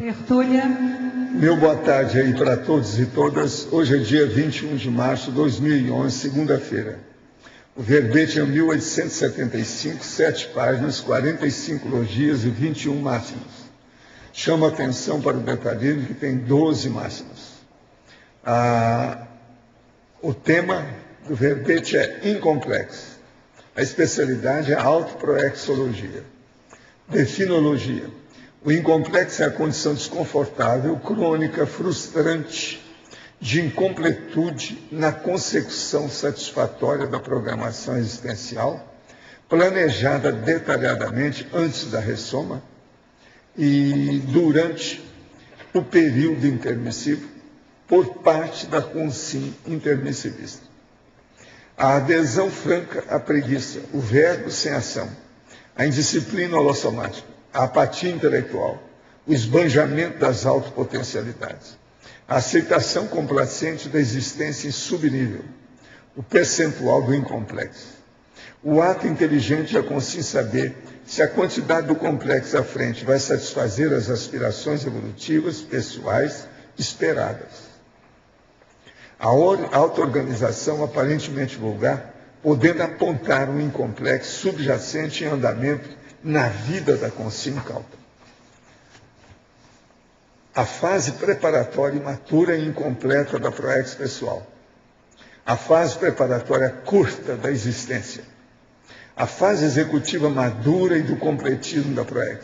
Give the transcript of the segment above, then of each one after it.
Tertúlia. Meu boa tarde aí para todos e todas. Hoje é dia 21 de março de 2011, segunda-feira. O verbete é 1875, 7 páginas, 45 logias e 21 máximas. Chamo a atenção para o detalhismo que tem 12 máximas. O tema do verbete é incomplexo. A especialidade é a autoproexologia. Definologia. O incomplexo é a condição desconfortável, crônica, frustrante, de incompletude na consecução satisfatória da programação existencial, planejada detalhadamente antes da ressoma e durante o período intermissivo, por parte da consim intermissivista. A adesão franca à preguiça, o verbo sem ação, a indisciplina holossomática, a apatia intelectual, o esbanjamento das autopotencialidades, a aceitação complacente da existência em subnível, o percentual do incomplexo. O ato inteligente é conseguir saber se a quantidade do complexo à frente vai satisfazer as aspirações evolutivas, pessoais, esperadas. A auto-organização aparentemente vulgar, podendo apontar um incomplexo subjacente em andamento na vida da consciência incauta. A fase preparatória imatura e incompleta da proex pessoal. A fase preparatória curta da existência. A fase executiva madura e do completismo da proex.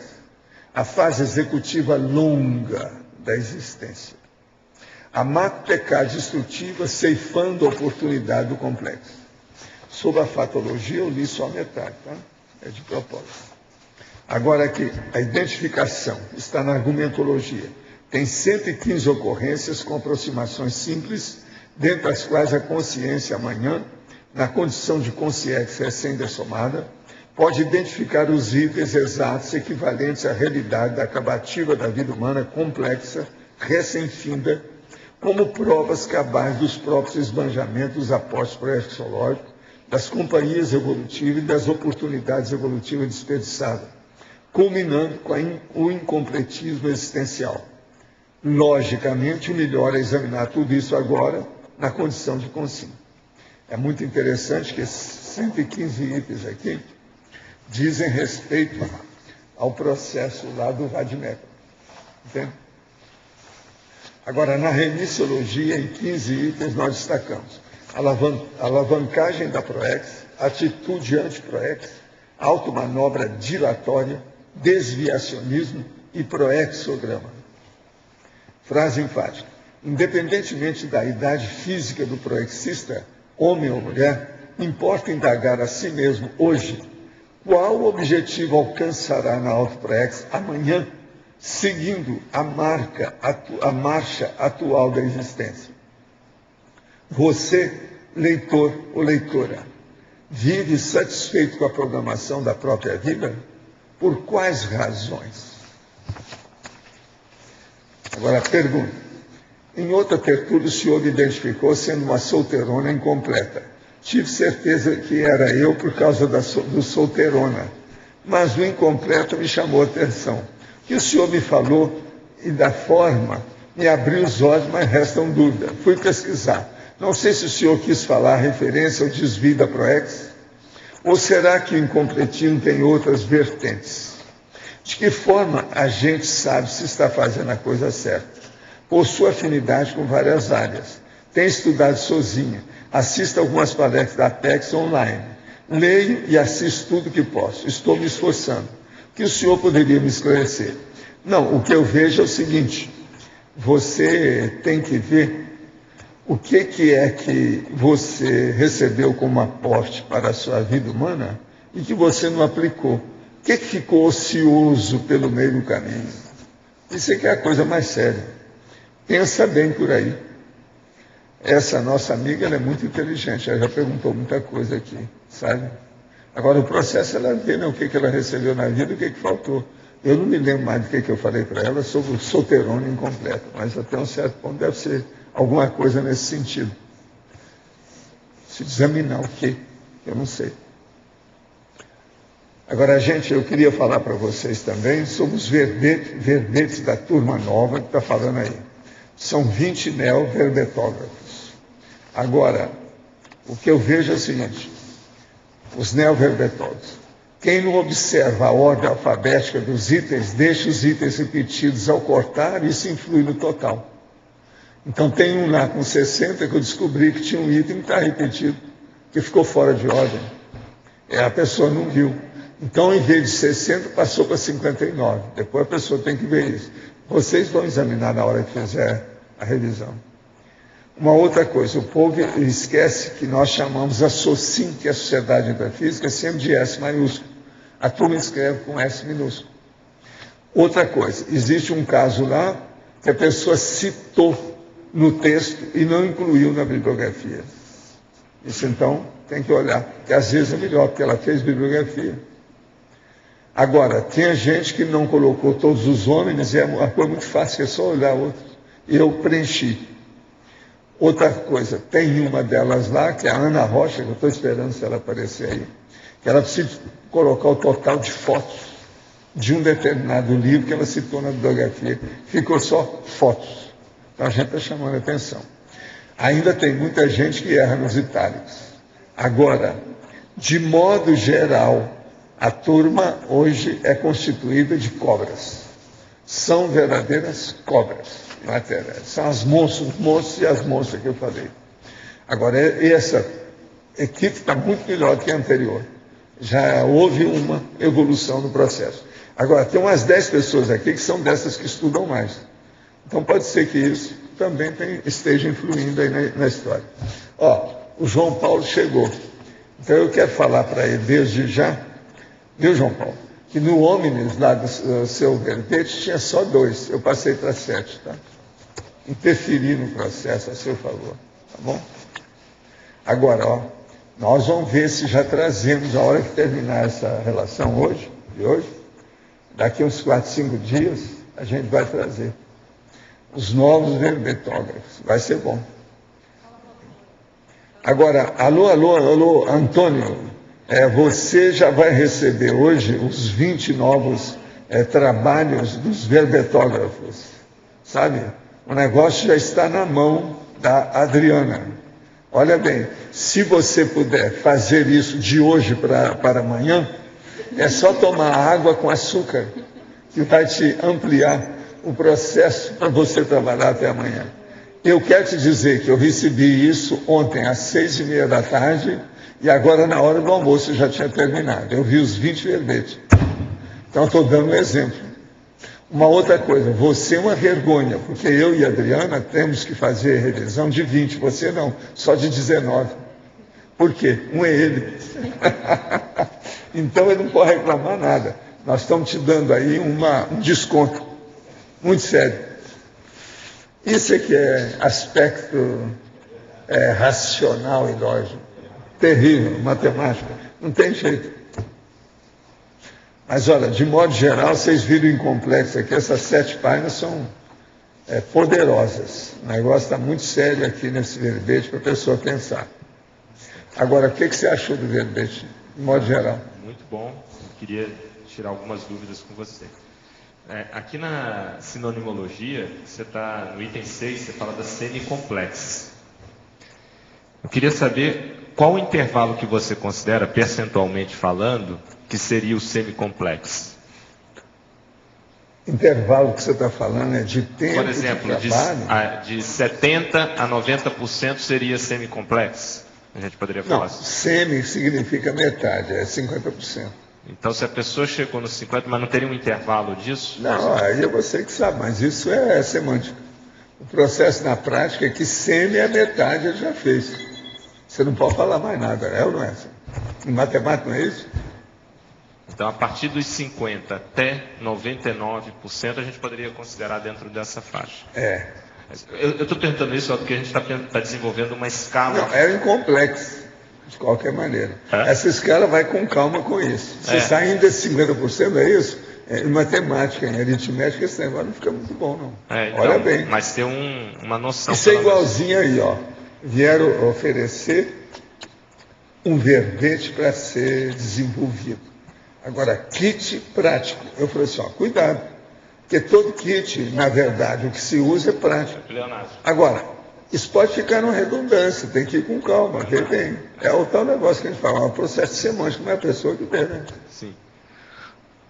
A fase executiva longa da existência. A macro-pecado destrutiva ceifando a oportunidade do complexo. Sobre a fatologia, eu li só a metade, tá? É de propósito. Agora aqui, a identificação está na argumentologia. Tem 115 ocorrências com aproximações simples, dentre as quais a consciência amanhã, na condição de consciência recém-dessomada, pode identificar os itens exatos equivalentes à realidade da acabativa da vida humana complexa, recém-finda, como provas cabais dos próprios esbanjamentos dos apostos proexológicos, das companhias evolutivas e das oportunidades evolutivas desperdiçadas, culminando com o incompletismo existencial. Logicamente, o melhor é examinar tudo isso agora na condição de consciência. É muito interessante que esses 115 itens aqui dizem respeito ao processo lá do Vadimecum. Entende? Agora, na remissiologia, em 15 itens, nós destacamos a alavancagem da proex, atitude anti-proex, automanobra dilatória, desviacionismo e proexograma. Frase enfática. Independentemente da idade física do proexista, homem ou mulher, importa indagar a si mesmo hoje qual objetivo alcançará na autoproex amanhã, seguindo a marcha atual da existência. Você, leitor ou leitora, vive satisfeito com a programação da própria vida? Por quais razões? Agora, pergunta. Em outra tertúlia, o senhor me identificou sendo uma solteirona incompleta. Tive certeza que era eu por causa do solteirona, mas o incompleto me chamou a atenção. O que o senhor me falou e da forma me abriu os olhos, mas restam dúvidas. Fui pesquisar. Não sei se o senhor quis falar referência ao desvio da proex, ou será que o incompletismo tem outras vertentes? De que forma a gente sabe se está fazendo a coisa certa? Possui afinidade com várias áreas. Tem estudado sozinha. Assisto algumas palestras da Apex online. Leio e assisto tudo que posso. Estou me esforçando. O que o senhor poderia me esclarecer? Não, o que eu vejo é o seguinte. Você tem que ver o que é que você recebeu como aporte para a sua vida humana e que você não aplicou. O que ficou ocioso pelo meio do caminho? Isso é que é a coisa mais séria. Pensa bem por aí. Essa nossa amiga, ela é muito inteligente, ela já perguntou muita coisa aqui, sabe? Agora, o processo, ela vê, né, o que ela recebeu na vida e o que faltou. Eu não me lembro mais do que eu falei para ela sobre o solteirona incompleto, mas até um certo ponto deve ser alguma coisa nesse sentido. Se examinar o quê? Eu não sei. Agora, gente, eu queria falar para vocês também sobre os verbetes da turma nova que está falando aí. São 20 neoverbetógrafos. Agora, o que eu vejo é o seguinte, os neoverbetógrafos, quem não observa a ordem alfabética dos itens, deixa os itens repetidos ao cortar, isso influi no total. Então tem um lá com 60 que eu descobri que tinha um item que está repetido, que ficou fora de ordem. A pessoa não viu. Então, em vez de 60, passou para 59. Depois a pessoa tem que ver isso. Vocês vão examinar na hora que fizer a revisão. Uma outra coisa, o povo esquece que nós chamamos a SOCIM, que é a Sociedade Intrafísica, sempre de S maiúsculo. A turma escreve com S minúsculo. Outra coisa, existe um caso lá que a pessoa citou no texto e não incluiu na bibliografia. Isso, então, tem que olhar, que às vezes é melhor, porque ela fez bibliografia. Agora, tinha gente que não colocou todos os homens, e é uma coisa muito fácil, que é só olhar outros. Eu preenchi. Outra coisa, tem uma delas lá, que é a Ana Rocha, que eu estou esperando se ela aparecer aí, que ela precisa colocar o total de fotos de um determinado livro que ela citou na bibliografia. Ficou só fotos. Então a gente está chamando a atenção. Ainda tem muita gente que erra nos itálicos. Agora, de modo geral, a turma hoje é constituída de cobras. São verdadeiras cobras. São os monstros e as monstras que eu falei. Agora, essa equipe está muito melhor do que a anterior. Já houve uma evolução no processo. Agora, tem umas 10 pessoas aqui que são dessas que estudam mais. Então, pode ser que isso também esteja influindo aí na história. O João Paulo chegou. Então, eu quero falar para ele desde já, viu, João Paulo? Que no Omnis, lá do seu verbete, tinha só 2. Eu passei para 7, tá? Interferir no processo a seu favor, tá bom? Agora, nós vamos ver se já trazemos, a hora que terminar essa relação de hoje, daqui uns 4, 5 dias, a gente vai trazer os novos verbetógrafos. Vai ser bom. Agora, alô, Antônio, você já vai receber hoje os 20 novos trabalhos dos verbetógrafos, sabe? O negócio já está na mão da Adriana. Olha bem, se você puder fazer isso de hoje para amanhã, é só tomar água com açúcar, que vai te ampliar o processo para você trabalhar até amanhã. Eu quero te dizer que eu recebi isso ontem às 6:30 da tarde e agora na hora do almoço eu já tinha terminado. Eu vi os 20 verbetes. Então estou dando um exemplo. Uma outra coisa, você é uma vergonha, porque eu e a Adriana temos que fazer revisão de 20, você não, só de 19. Por quê? Um é ele. Então ele não pode reclamar nada. Nós estamos te dando aí um desconto. Muito sério. Isso é que é aspecto racional e lógico. Terrível, matemática. Não tem jeito. Mas, olha, de modo geral, vocês viram em complexo aqui, essas 7 páginas são poderosas. O negócio está muito sério aqui nesse verbete para a pessoa pensar. Agora, o que você achou do verbete, de modo geral? Muito bom. Queria tirar algumas dúvidas com você. Aqui na sinonimologia, você está no item 6, você fala das semicomplexas. Eu queria saber qual o intervalo que você considera, percentualmente falando, que seria o semicomplexo. Intervalo que você está falando é de tempo, por exemplo, de trabalho? De 70% a 90% seria semicomplexo. A gente poderia falar assim. Semi significa metade, é 50%. Então, se a pessoa chegou nos 50%, mas não teria um intervalo disso? Não, aí é você que sabe, mas isso é semântica. O processo na prática é que semi é metade, ele já fez. Você não pode falar mais nada, é ou não é? Em matemática não é isso? Então, a partir dos 50% até 99%, a gente poderia considerar dentro dessa faixa. Eu estou perguntando isso porque a gente está desenvolvendo uma escala. Não, é complexo, de qualquer maneira. Essa escala vai com calma com isso. Se sair desse 50%, é isso? Em matemática, em aritmética, esse negócio não fica muito bom, não. Então, olha bem. Mas tem uma noção. Isso é igualzinho aí, ó. Vieram oferecer um verbete para ser desenvolvido. Agora, kit prático. Eu falei assim, ó, cuidado, porque todo kit, na verdade, o que se usa é prático. Leonardo. Agora, isso pode ficar numa redundância, tem que ir com calma, ver bem. É o tal negócio que a gente fala, é um processo semântico, não é a pessoa que vê, né? Sim.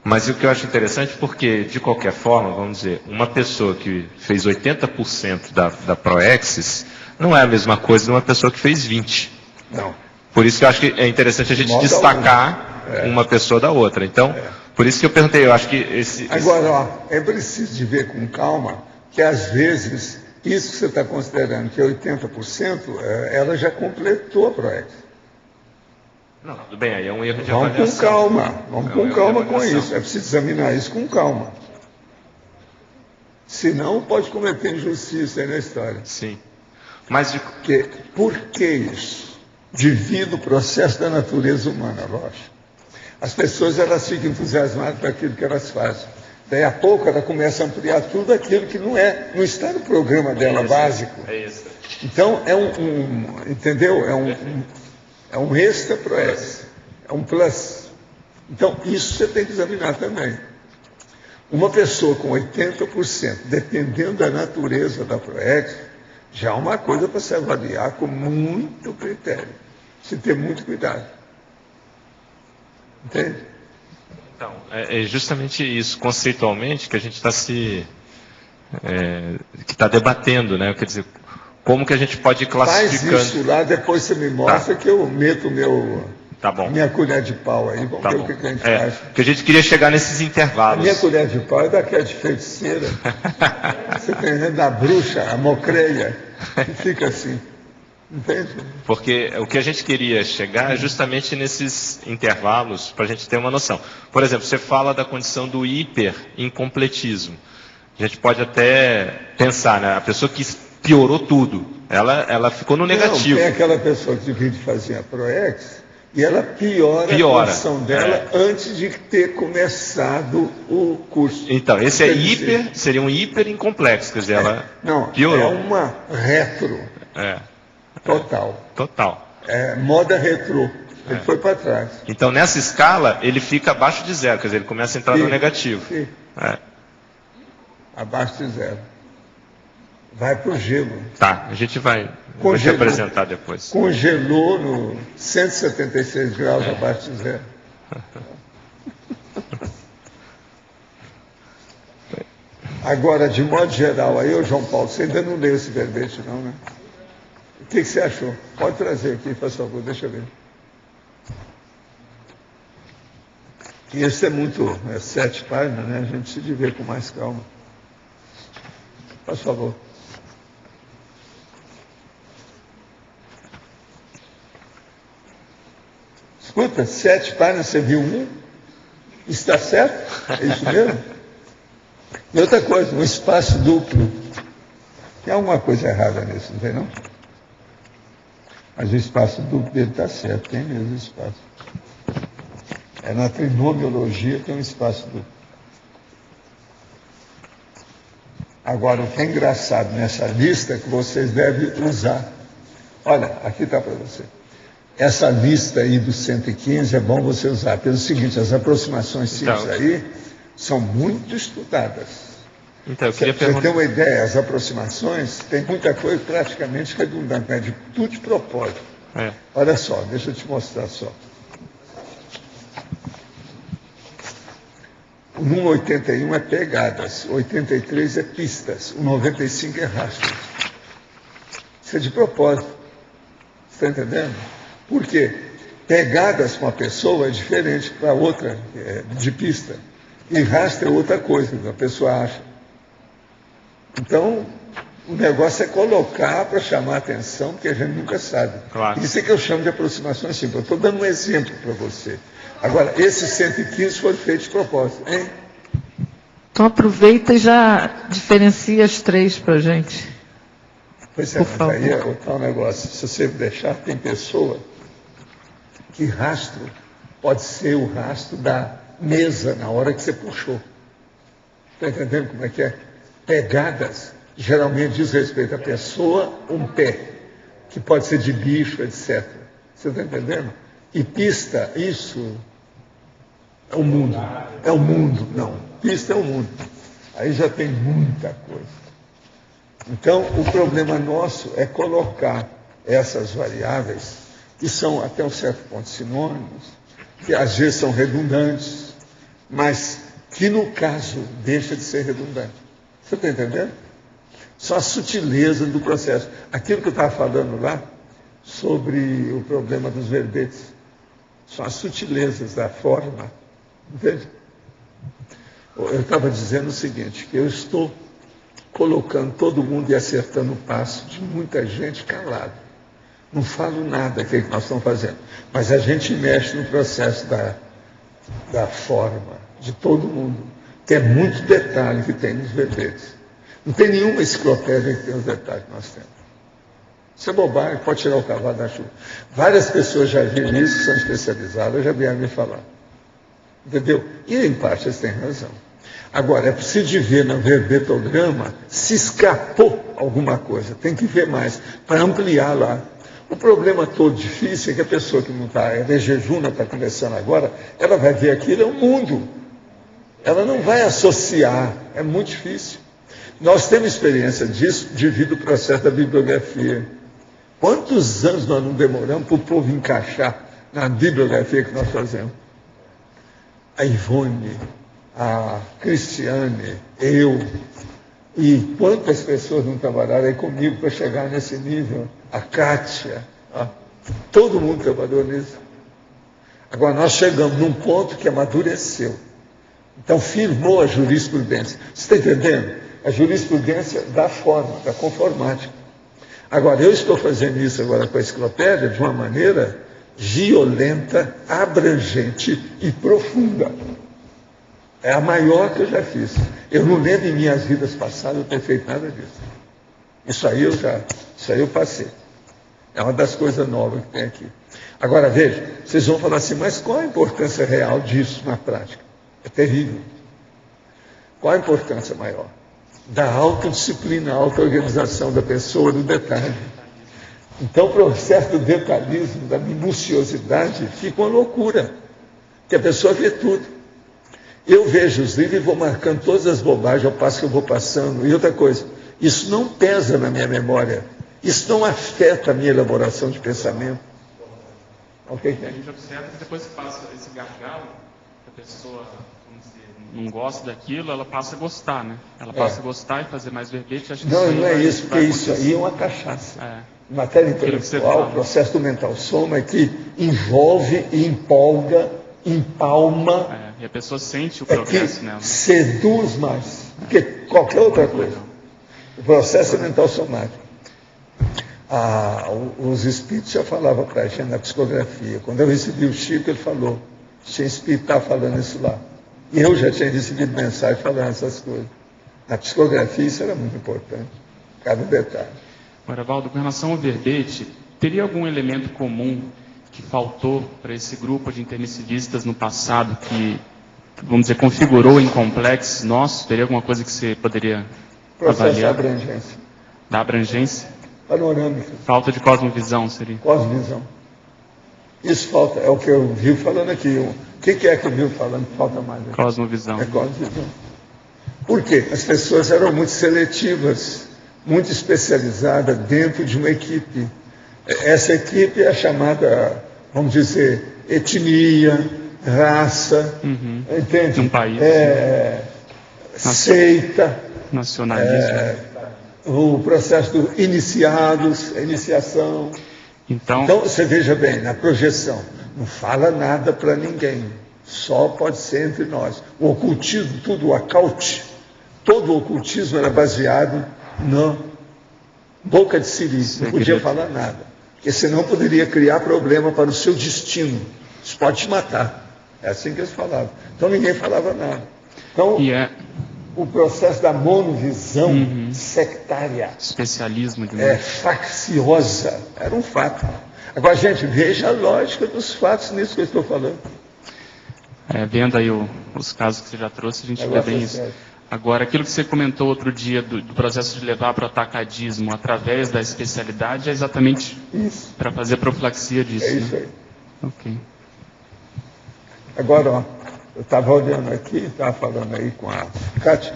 Mas o que eu acho interessante, porque, de qualquer forma, vamos dizer, uma pessoa que fez 80% da Proexis não é a mesma coisa de uma pessoa que fez 20%. Não. Por isso que eu acho que é interessante a gente destacar uma pessoa da outra. Então, por isso que eu perguntei, eu acho que Agora, ó, é preciso de ver com calma que, às vezes, isso que você está considerando que é 80%, ela já completou a Proexis. Não, tudo bem, aí é um erro de Vamos avaliação. com calma, vamos com calma com avaliação. isso. É preciso examinar isso com calma. Senão pode cometer injustiça aí na história. Sim. Mas Por que isso? Devido ao processo da natureza humana, lógico. As pessoas elas ficam entusiasmadas com aquilo que elas fazem. Daí a pouco ela começa a ampliar tudo aquilo que não está no programa dela básico. É isso. Então entendeu? É um extra proexis, é um plus. Então isso você tem que examinar também. Uma pessoa com 80%, dependendo da natureza da proexis, já é uma coisa para se avaliar com muito critério. Se ter muito cuidado. Entende? Então, é justamente isso, conceitualmente, que a gente está que está debatendo, né? Quer dizer, como que a gente pode ir classificando. Faz isso lá, depois você me mostra que eu meto minha colher de pau aí, vamos ver o que a gente faz. Porque a gente queria chegar nesses intervalos. A minha colher de pau é daquela de feiticeira. Você tem da bruxa, a mocreia, que fica assim. Entende? Porque o que a gente queria chegar é justamente nesses intervalos, para a gente ter uma noção. Por exemplo, você fala da condição do hiperincompletismo. A gente pode até pensar, né? A pessoa que piorou tudo, ela ficou no negativo. Não, tem aquela pessoa que divide fazer a Proex e ela piora a condição dela antes de ter começado o curso. Então, esse seria um hiperincomplexo, quer dizer, ela piorou. É uma retro. Total. É moda retrô. Ele foi para trás. Então, nessa escala, ele fica abaixo de zero, quer dizer, ele começa a entrar no negativo. Abaixo de zero. Vai para o gelo. Tá, a gente vai te apresentar depois. Congelou no 176 graus abaixo de zero. Agora, de modo geral, aí, João Paulo, você ainda não leu esse verbete, não, né? O que você achou? Pode trazer aqui, por favor, deixa eu ver. E esse é 7 páginas, né? A gente se vê com mais calma. Por favor. Escuta, 7 páginas, você viu um? Está certo? É isso mesmo? E outra coisa, um espaço duplo. Tem alguma coisa errada nisso, não tem não? Mas o espaço duplo dele está certo, tem mesmo espaço. Na trinomiologia tem um espaço duplo. Agora, o que é engraçado nessa lista que vocês devem usar. Olha, aqui está para você. Essa lista aí dos 115 é bom você usar. Pelo seguinte, as aproximações simples aí são muito estudadas. Então, eu queria perguntar... Você tem uma ideia, as aproximações, tem muita coisa praticamente redundante, né? De tudo de propósito. Olha só, deixa eu te mostrar só. O número 81 é pegadas, o 83 é pistas, o 95 é rastros. Isso é de propósito. Você está entendendo? Por quê? Pegadas com uma pessoa é diferente para outra de pista. E rastro é outra coisa que a pessoa acha. Então, o negócio é colocar para chamar a atenção, porque a gente nunca sabe. Claro. Isso é que eu chamo de aproximação simples. Eu estou dando um exemplo para você. Agora, esses 115 foram feitos de propósito, hein? Então aproveita e já diferencia as 3 para a gente. Pois é, mas aí é o tal negócio. Se você deixar, tem pessoa que rastro pode ser o rastro da mesa na hora que você puxou. Está entendendo como é que é? Pegadas geralmente diz respeito à pessoa, um pé, que pode ser de bicho, etc. Você está entendendo? E pista, isso É o mundo. É o mundo. Não. Pista é o mundo. Aí já tem muita coisa. Então, o problema nosso é colocar essas variáveis, que são até um certo ponto sinônimos, que às vezes são redundantes, mas que no caso deixa de ser redundante. Você está entendendo? São as sutilezas do processo. Aquilo que eu estava falando lá, sobre o problema dos verbetes, são as sutilezas da forma. Entende? Eu estava dizendo o seguinte, que eu estou colocando todo mundo e acertando o passo de muita gente calado. Não falo nada que nós estamos fazendo, mas a gente mexe no processo da forma de todo mundo, que é muito detalhe que tem nos verbetes. Não tem nenhuma enciclopédia que tem os detalhes que nós temos. Isso é bobagem, pode tirar o cavalo da chuva. Várias pessoas já viram isso, que são especializadas, já vieram me falar. Entendeu? E em parte eles têm razão. Agora, é preciso de ver no verbetograma se escapou alguma coisa. Tem que ver mais, para ampliar lá. O problema todo difícil é que a pessoa que não está, é de jejum, está começando agora, ela vai ver aquilo, é um mundo. Ela não vai associar, é muito difícil. Nós temos experiência disso devido ao processo da bibliografia. Quantos anos nós não demoramos para o povo encaixar na bibliografia que nós fazemos? A Ivone, a Cristiane, eu, e quantas pessoas não trabalharam aí comigo para chegar nesse nível? A Kátia, todo mundo trabalhou nisso. Agora, nós chegamos num ponto que amadureceu. Então, firmou a jurisprudência. Você está entendendo? A jurisprudência da forma, da conformática. Agora, eu estou fazendo isso agora com a enciclopédia de uma maneira violenta, abrangente e profunda. É a maior que eu já fiz. Eu não lembro em minhas vidas passadas eu ter feito nada disso. Isso aí eu passei. É uma das coisas novas que tem aqui. Agora, veja, vocês vão falar assim, mas qual a importância real disso na prática? É terrível. Qual a importância maior? Da autodisciplina, auto-organização da pessoa, do detalhe. Então, o processo do detalhismo, da minuciosidade, fica uma loucura, que a pessoa vê tudo. Eu vejo os livros e vou marcando todas as bobagens ao passo que eu vou passando. E outra coisa, isso não pesa na minha memória, isso não afeta a minha elaboração de pensamento. Ok? A gente observa que depois que passa esse gargalo, a pessoa, vamos dizer, não gosta daquilo, ela passa a gostar, né? Ela passa a gostar e fazer mais verbete. Acho que não é isso, porque isso aí é uma cachaça. Matéria intelectual, o processo do mental soma é que envolve, empolga, empalma. E a pessoa sente o progresso nela. Seduz mais do que qualquer outra coisa. O processo mental somático. Os espíritos já falavam para a gente na psicografia. Quando eu recebi o Chico, ele falou, tinha espírito que estava falando isso lá. E eu já tinha recebido mensagem falando essas coisas. Na psicografia isso era muito importante, cada detalhe. Agora, Valdo, com relação ao verbete, teria algum elemento comum que faltou para esse grupo de intermissivistas no passado que, vamos dizer, configurou em complexos nossos? Teria alguma coisa que você poderia avaliar? Processo da abrangência. Da abrangência? Panorâmica. Falta de cosmovisão seria? Cosmovisão. Isso falta, é o que eu vi falando aqui. O que é que eu vi falando que falta mais aqui? Cosmovisão. É cosmovisão. Por quê? As pessoas eram muito seletivas, muito especializadas dentro de uma equipe. Essa equipe é chamada, vamos dizer, etnia, raça, entende? De um país. Seita. Nacionalismo. O processo do iniciados, a iniciação. Então, você veja bem, na projeção, não fala nada para ninguém, só pode ser entre nós. O ocultismo, tudo, o occult, todo o ocultismo era baseado na boca de siri, não podia falar nada, porque senão poderia criar problema para o seu destino, isso pode te matar, é assim que eles falavam. Então ninguém falava nada. Então, o processo da monovisão sectária, especialismo demais, facciosa, era um fato. Agora, gente, veja a lógica dos fatos nisso que eu estou falando. Vendo aí os casos que você já trouxe, a gente vê bem isso. Agora, aquilo que você comentou outro dia do processo de levar para o atacadismo através da especialidade é exatamente para fazer profilaxia disso. É isso aí. Ok. Agora, Eu estava olhando aqui, estava falando aí com a Kátia,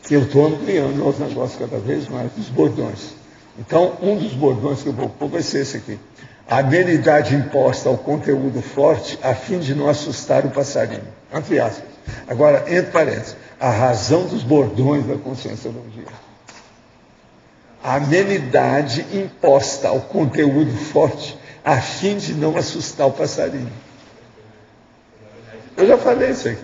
que eu estou ampliando os negócios cada vez mais, os bordões. Então, um dos bordões que eu vou pôr vai ser esse aqui. A amenidade imposta ao conteúdo forte a fim de não assustar o passarinho. Entre aspas. Agora, entre parênteses, a razão dos bordões da conscienciologia. A amenidade imposta ao conteúdo forte a fim de não assustar o passarinho. Eu já falei isso aqui.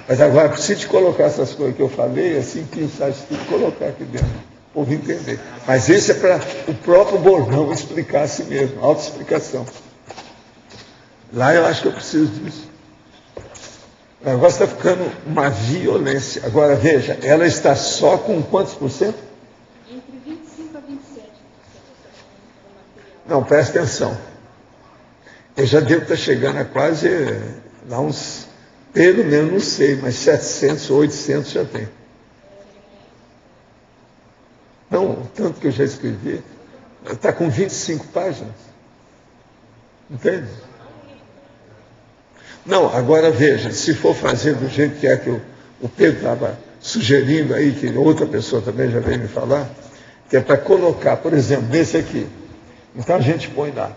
Mas agora preciso de colocar essas coisas que eu falei, assim, pensar isso tudo, colocar aqui dentro, o povo entender. Mas esse é para o próprio bordão explicar a si mesmo, autoexplicação. Lá eu acho que eu preciso disso. O negócio está ficando uma violência. Agora veja, ela está só com quantos por cento? Entre 25% a 27%. Não, presta atenção. Eu já devo estar chegando a quase, lá uns, pelo menos não sei, mas 700 ou 800 já tem. Não, o tanto que eu já escrevi, está com 25 páginas. Entende? Não, agora veja, se for fazer do jeito que é que o Pedro estava sugerindo aí, que outra pessoa também já veio me falar, que é para colocar, por exemplo, nesse aqui. Então a gente põe lá,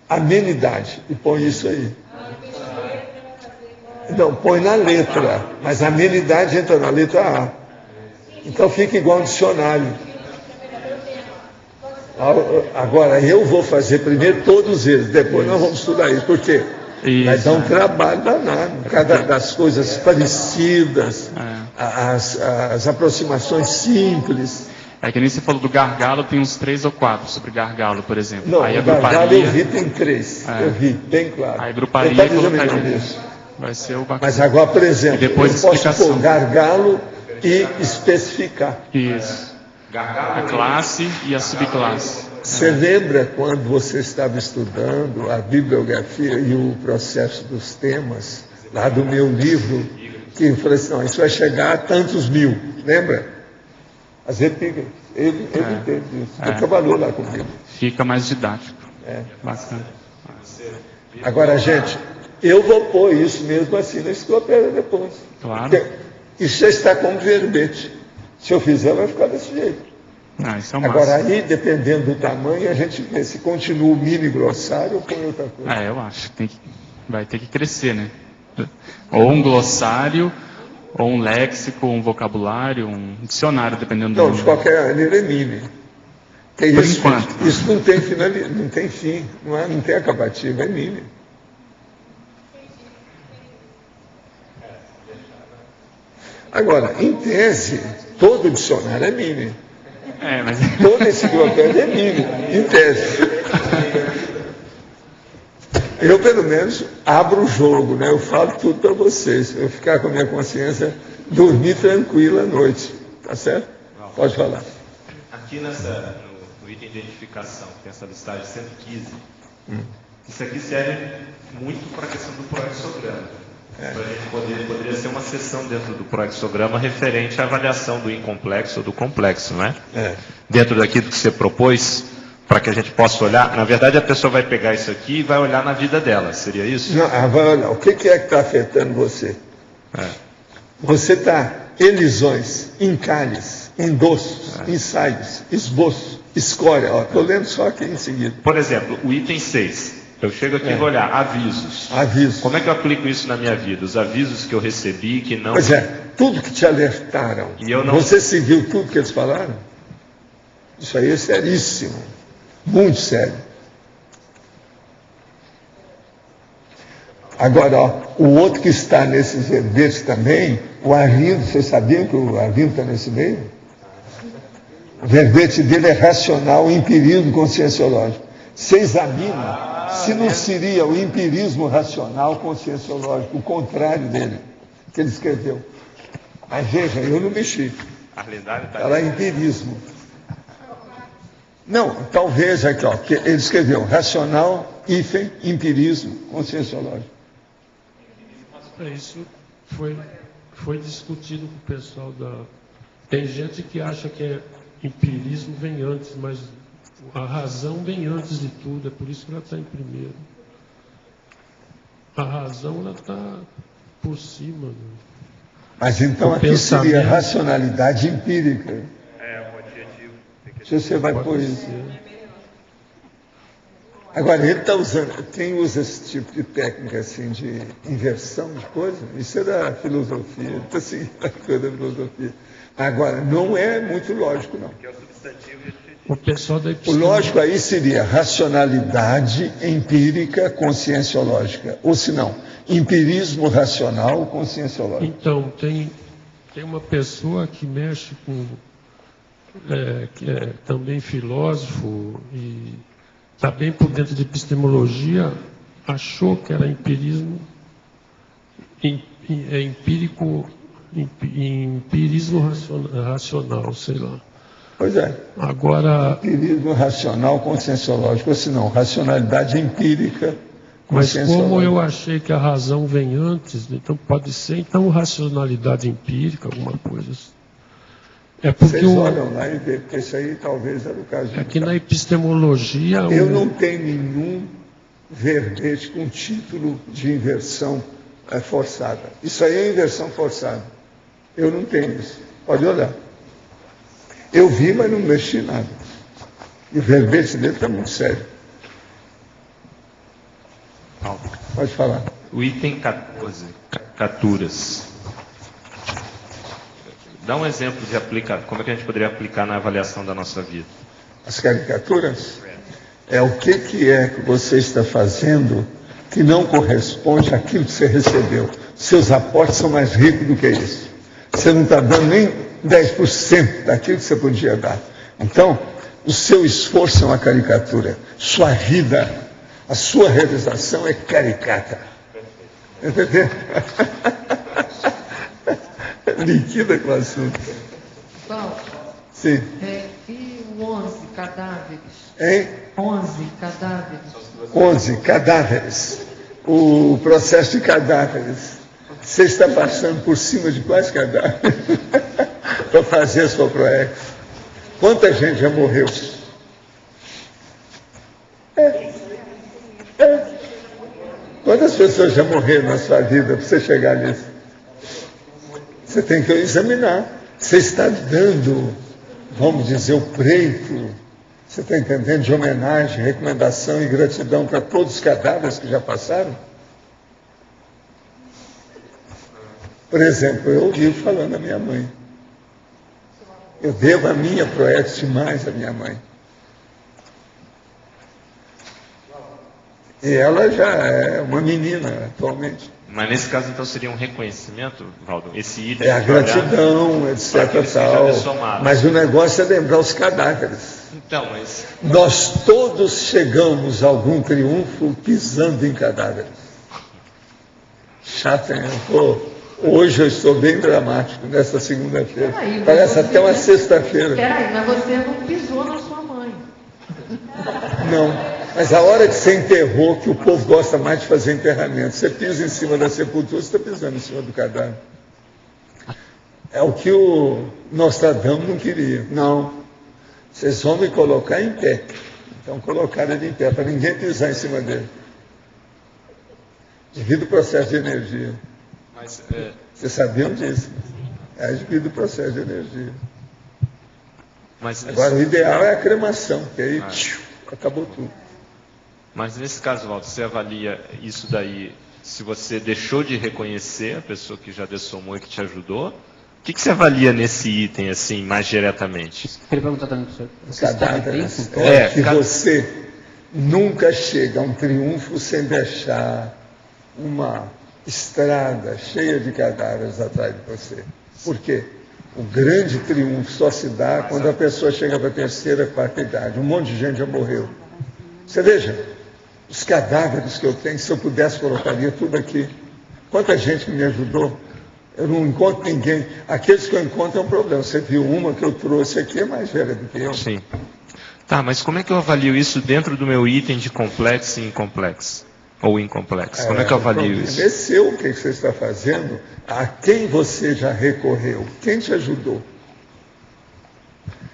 amenidade, e põe isso aí. Não, põe na letra, mas a amenidade entra na letra A. Então fica igual um dicionário. Agora, eu vou fazer primeiro todos eles, depois nós vamos estudar isso. Por quê? Vai dar um trabalho danado. Cada das coisas parecidas, as aproximações simples. É que nem você falou do gargalo, tem uns 3 ou 4 sobre gargalo, por exemplo. Não, aí o gargalo eu vi, tem 3. Eu vi, bem claro. Aí agruparia e colocaria. Isso. Vai ser o bacana. Mas agora, por exemplo, e depois eu posso pôr gargalo e especificar. Isso. A classe e a subclasse. Você lembra quando você estava estudando a bibliografia e o processo dos temas, lá do meu livro, que eu falei assim, não, isso vai chegar a tantos mil, lembra? As epígrafes, ele entende isso, ele trabalhou lá comigo. Fica mais didático. Bacana. Agora, gente, eu vou pôr isso mesmo assim na enciclopédia depois. Claro. Porque isso já está como verbete. Se eu fizer, vai ficar desse jeito. Isso é agora, aí, dependendo do tamanho, a gente vê se continua o mini glossário ou põe outra coisa. Eu acho que vai ter que crescer, né? Ou um glossário, ou um léxico, um vocabulário, um dicionário, dependendo do Não, de qualquer maneira é mini. Por enquanto. Isso não tem não tem fim, não tem acabativo, é mini. Agora, em tese, todo dicionário é mini. Mas... Toda enciclopédia é mini, em tese. Eu, pelo menos, abro o jogo, né? Eu falo tudo para vocês. Eu ficar com a minha consciência, dormir tranquila à noite. Tá certo? Pode falar. Aqui no item de identificação, tem essa listagem 115. Isso aqui serve muito para a questão do proexograma. Para a gente poderia ser uma sessão dentro do proexograma referente à avaliação do incomplexo ou do complexo, não é? Dentro daquilo que você propôs, para que a gente possa olhar. Na verdade, a pessoa vai pegar isso aqui e vai olhar na vida dela, seria isso? Não, vai olhar. O que é que está afetando você? Você está em lisões, em cálices, endossos, ensaios, esboço, escória. Estou lendo só aqui em seguida. Por exemplo, o item 6. Eu chego aqui e vou olhar, avisos. Avisos. Como é que eu aplico isso na minha vida? Os avisos que eu recebi, que não... Pois é, tudo que te alertaram. E eu não... Você seguiu tudo que eles falaram? Isso aí é seríssimo. Muito sério. Agora, o outro que está nesses verbetes também, o Arlindo, vocês sabiam que o Arlindo está nesse meio? O verbete dele é racional, empirismo conscienciológico. Você examina se não seria o empirismo racional conscienciológico, o contrário dele, que ele escreveu. Mas veja, eu não mexi. Está lá empirismo. Não, talvez aqui, ó, que ele escreveu racional, hífen, empirismo conscienciológico. Isso foi discutido com o pessoal da... Tem gente que acha que empirismo vem antes, mas a razão vem antes de tudo, é por isso que ela está em primeiro. a razão ela está por cima. Né? Mas então O aqui seria pensamento- racionalidade empírica. É um adjetivo. Se você vai Pode pôr isso. ser. Agora, ele está usando, quem usa esse tipo de técnica assim, de inversão de coisa, isso é da filosofia, ele está seguindo a coisa da filosofia. Agora, não é muito lógico, não. Que é o substantivo e adjetivo. O pessoal da O epistemologia. lógico aí seria racionalidade empírica conscienciológica, ou se não, empirismo racional conscienciológico. Então, tem uma pessoa que mexe com. Que é também filósofo e está bem por dentro de epistemologia, achou que era empirismo, empirismo racional, sei lá. Pois é, Agora, empirismo racional conscienciológico, ou se não, racionalidade empírica mas como conscienciológica. eu achei que a razão vem antes, então pode ser então racionalidade empírica, alguma coisa assim. É porque Vocês olham lá e vê, porque isso aí talvez era o caso de aqui na epistemologia Eu não tenho nenhum verbete com título de inversão forçada. Isso aí é inversão forçada. Eu não tenho isso. Pode olhar. Eu vi, mas não mexi nada. E o verbete dele está muito sério. Paulo. Pode falar. O item 14, caricaturas. Dá um exemplo de aplicar, como é que a gente poderia aplicar na avaliação da nossa vida? As caricaturas é o que é que você está fazendo que não corresponde àquilo que você recebeu. Seus aportes são mais ricos do que isso. Você não está dando nem 10% daquilo que você podia dar. Então, o seu esforço é uma caricatura. Sua vida, a sua realização é caricata. Entendeu? Liquida com o assunto. Paulo, Sim. e o 11 cadáveres? Hein? 11 cadáveres. 11 cadáveres. O processo de cadáveres. Você está passando por cima de quais cadáveres? Para fazer a sua PROEX. Quanta gente já morreu? Quantas pessoas já morreram na sua vida para você chegar nisso? Você tem que examinar. Você está dando, vamos dizer, o preito, você está entendendo, de homenagem, recomendação e gratidão para todos os cadáveres que já passaram? Por exemplo, eu ouvi falando da minha mãe. Eu devo a minha PROEX demais à minha mãe. E ela já é uma menina atualmente. Mas nesse caso, então, seria um reconhecimento, Valdo? Esse item... É a gratidão, etc. aqueles que já Tal. dessomaram. Mas o negócio é lembrar os cadáveres. Então, mas... Nós todos chegamos a algum triunfo pisando em cadáveres. Chato, hein? Pô, hoje eu estou bem dramático nessa segunda-feira. Peraí, mas Parece você até uma não- sexta-feira. Peraí, mas você não pisou na sua mãe. Não. Mas a hora que você enterrou, que o povo gosta mais de fazer enterramento, você pisa em cima da sepultura, você está pisando em cima do cadáver. É o que o Nostradamus não queria. Não. Vocês vão me colocar em pé. Então colocaram ele em pé, para ninguém pisar em cima dele. Devido ao processo de energia. Mas, Vocês sabiam disso? É devido ao processo de energia. mas, Agora, o ideal é a cremação, porque aí acabou tudo. mas nesse caso, Valdo, você avalia isso daí, se você deixou de reconhecer a pessoa que já dessomou e que te ajudou, o que você avalia nesse item, assim, mais diretamente? Queria perguntar também para o senhor. Você está de Cadáveres. bênção? É que cada- você nunca chega a um triunfo sem deixar uma estrada cheia de cadáveres atrás de você. Por quê? O grande triunfo só se dá quando a pessoa chega para a terceira, quarta idade. Um monte de gente já morreu. Você veja, os cadáveres que eu tenho, se eu pudesse, colocaria tudo aqui. Quanta gente que me ajudou. Eu não encontro ninguém. Aqueles que eu encontro é um problema. Você viu uma que eu trouxe aqui, é mais velha do que eu. Sim. Tá, mas como é que eu avalio isso dentro do meu item de complexo e incomplexo? Ou incomplexo? Como é que eu avalio isso? É seu o que você está fazendo, a quem você já recorreu, quem te ajudou.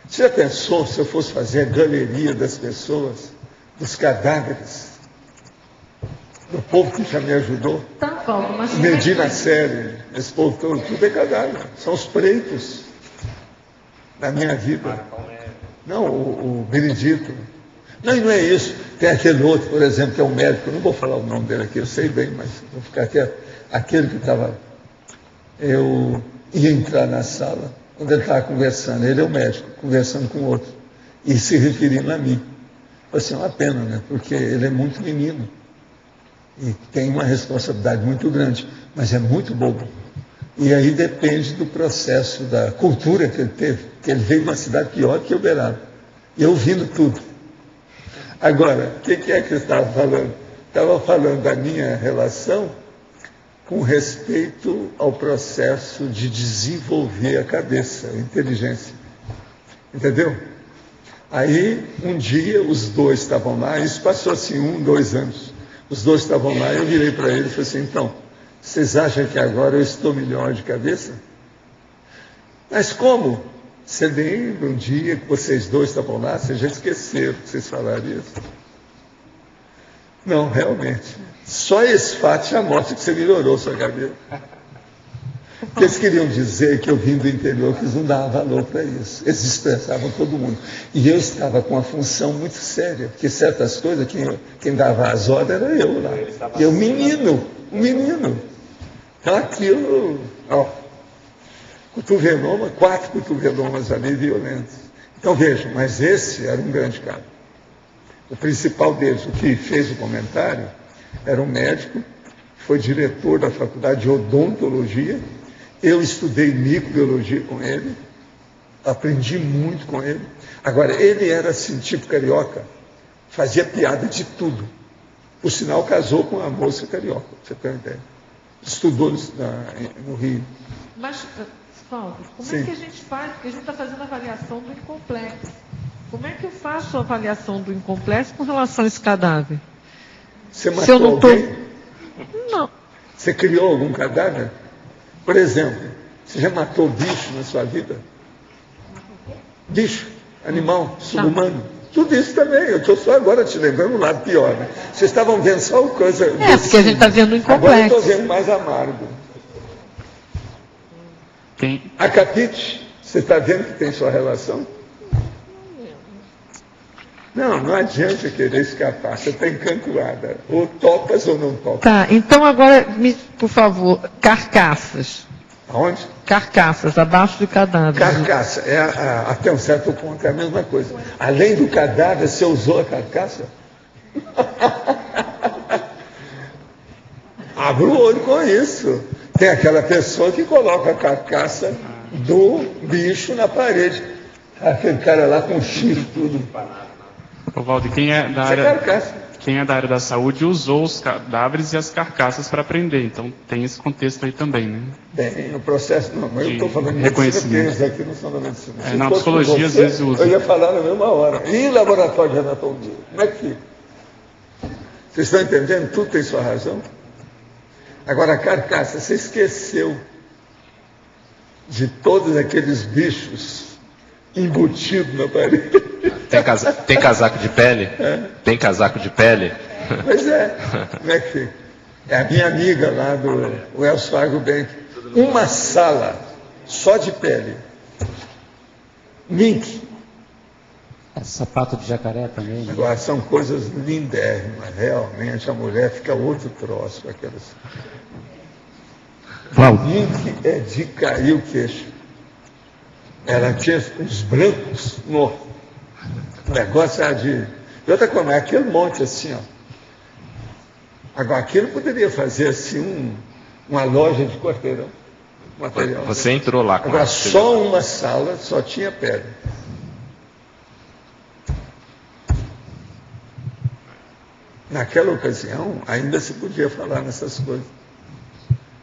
Você já pensou se eu fosse fazer a galeria das pessoas, dos cadáveres? do povo que já me ajudou. Tá, Valdo, mas Medina Série, esse povo todo, tudo é cadáver. São os pretos da minha vida. Não, o Benedito. Não, e não é isso. Tem aquele outro, por exemplo, que é um médico. Eu não vou falar o nome dele aqui, eu sei bem, mas vou ficar quieto. Aquele que estava... Eu ia entrar na sala, quando ele estava conversando, ele é o médico, conversando com o outro, e se referindo a mim. Foi assim, uma pena, né? Porque ele é muito menino. E tem uma responsabilidade muito grande, mas é muito bobo. E aí depende do processo, da cultura que ele teve, que ele veio de uma cidade pior que Uberaba. E eu ouvindo tudo. Agora, o que é que eu estava falando? Estava falando da minha relação com respeito ao processo de desenvolver a cabeça, a inteligência. Entendeu? Aí, um dia, os dois estavam lá, isso passou assim, 1, 2 anos. Os dois estavam lá, eu virei para ele e falei assim, então, vocês acham que agora eu estou melhor de cabeça? Mas como? Você lembra um dia que vocês dois estavam lá, vocês já esqueceram que vocês falaram isso? Não, realmente. Só esse fato já mostra que você melhorou sua cabeça. Porque eles queriam dizer que eu vim do interior, que eles não davam valor para isso. Eles dispensavam todo mundo. E eu estava com uma função muito séria, porque certas coisas, quem dava as ordens era eu lá. E eu, menino. Então aquilo, ó, cotoveloma, 4 cotovelomas ali violentos. Então vejam, mas esse era um grande cara. O principal deles, o que fez o comentário, era um médico, foi diretor da faculdade de odontologia. Eu estudei microbiologia com ele, aprendi muito com ele. Agora, ele era assim, tipo carioca, fazia piada de tudo. Por sinal, casou com uma moça carioca, você tem uma ideia. Estudou no Rio. Mas, Valdo, como Sim. é que a gente faz? Porque a gente está fazendo a avaliação do incomplexo. Como é que eu faço a avaliação do incomplexo com relação a esse cadáver? Você Se matou eu não tô... alguém? Não. Você criou algum cadáver? Por exemplo, você já matou bicho na sua vida? Bicho, animal, subhumano. Tudo isso também. Eu estou só agora te lembrando o lado pior. Né? Vocês estavam vendo só o coisa... Porque a gente está vendo o Agora eu incomplexo. estou vendo mais amargo. Quem, A Capite, você está vendo que tem sua relação? Não adianta querer escapar. Você está encantulada. Ou topas ou não topas. Tá, então agora, por favor, carcaças. Aonde? Carcaças, abaixo do cadáver. Carcaça. Até um certo ponto é a mesma coisa. Além do cadáver, você usou a carcaça? Abra o olho com isso. Tem aquela pessoa que coloca a carcaça do bicho na parede. Aquele cara lá com chifre tudo. ô Valdo, quem é da Isso é área, carcaça. quem é da área da saúde usou os cadáveres e as carcaças para prender. Então tem esse contexto aí também, né? Tem o processo, não, mas eu estou falando de medicina, reconhecimento. porque eles aqui não são da medicina. Se Na fosse psicologia, às você, vezes, usa. eu ia falar na mesma hora. E laboratório de anatomia? Como é que fica? Vocês estão entendendo? Tudo tem sua razão. Agora, a carcaça, você esqueceu de todos aqueles bichos embutidos na parede. Tem casaco de pele? Tem casaco de pele? Pois é. Como é que fica? É a minha amiga lá do Wells Fargo Bank. Uma sala só de pele. Mink. Sapato de jacaré também, né? Agora, são coisas lindérrimas. Realmente, a mulher fica outro troço com aquelas. Mink é de cair o queixo. Ela tinha uns brancos no o negócio era de. E outra coisa, aquele monte assim, ó. Agora, aquilo poderia fazer assim uma loja de quarteirão. Material. Você entrou lá com Agora, a- só uma sala, só tinha pedra. Naquela ocasião, ainda se podia falar nessas coisas.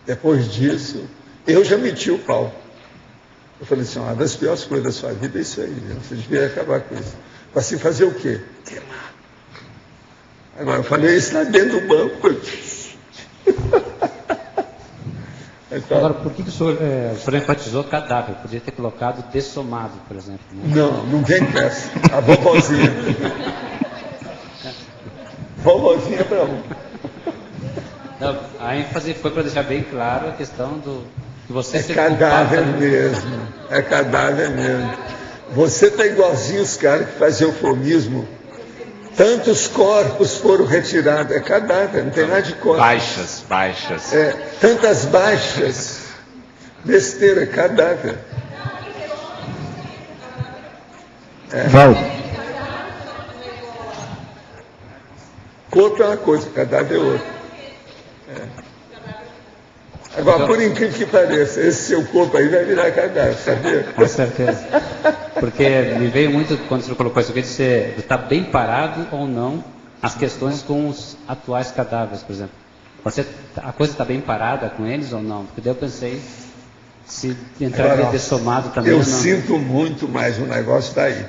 Depois disso, eu já meti o pau. Eu falei assim, uma das piores coisas da sua vida é isso aí, né? Você devia acabar com isso. Para se fazer o quê? Queimar. Agora, eu falei, isso está dentro do banco. Então, Agora, por que o senhor enfatizou cadáver? Podia ter colocado dessomado, por exemplo. Né? não vem peça. A vovozinha. Vovozinha para um. Não, a ênfase foi para deixar bem claro a questão do que você É ser cadáver culpado. mesmo. É cadáver mesmo. Você está igualzinho os caras que fazem eufemismo. Tantos corpos foram retirados. É cadáver, não tem nada de corpo. Baixas. Tantas baixas. Besteira, é cadáver. Valdo. Corpo é uma coisa, cadáver é outra. Agora, por incrível que pareça, esse seu corpo aí vai virar cadáver, sabia? Com certeza. Porque me veio muito, quando você colocou isso aqui, de você estar bem parado ou não as questões com os atuais cadáveres, por exemplo. A coisa está bem parada com eles ou não? Porque daí eu pensei se entraria dessomado também Eu ou não. sinto muito, mas o negócio está aí.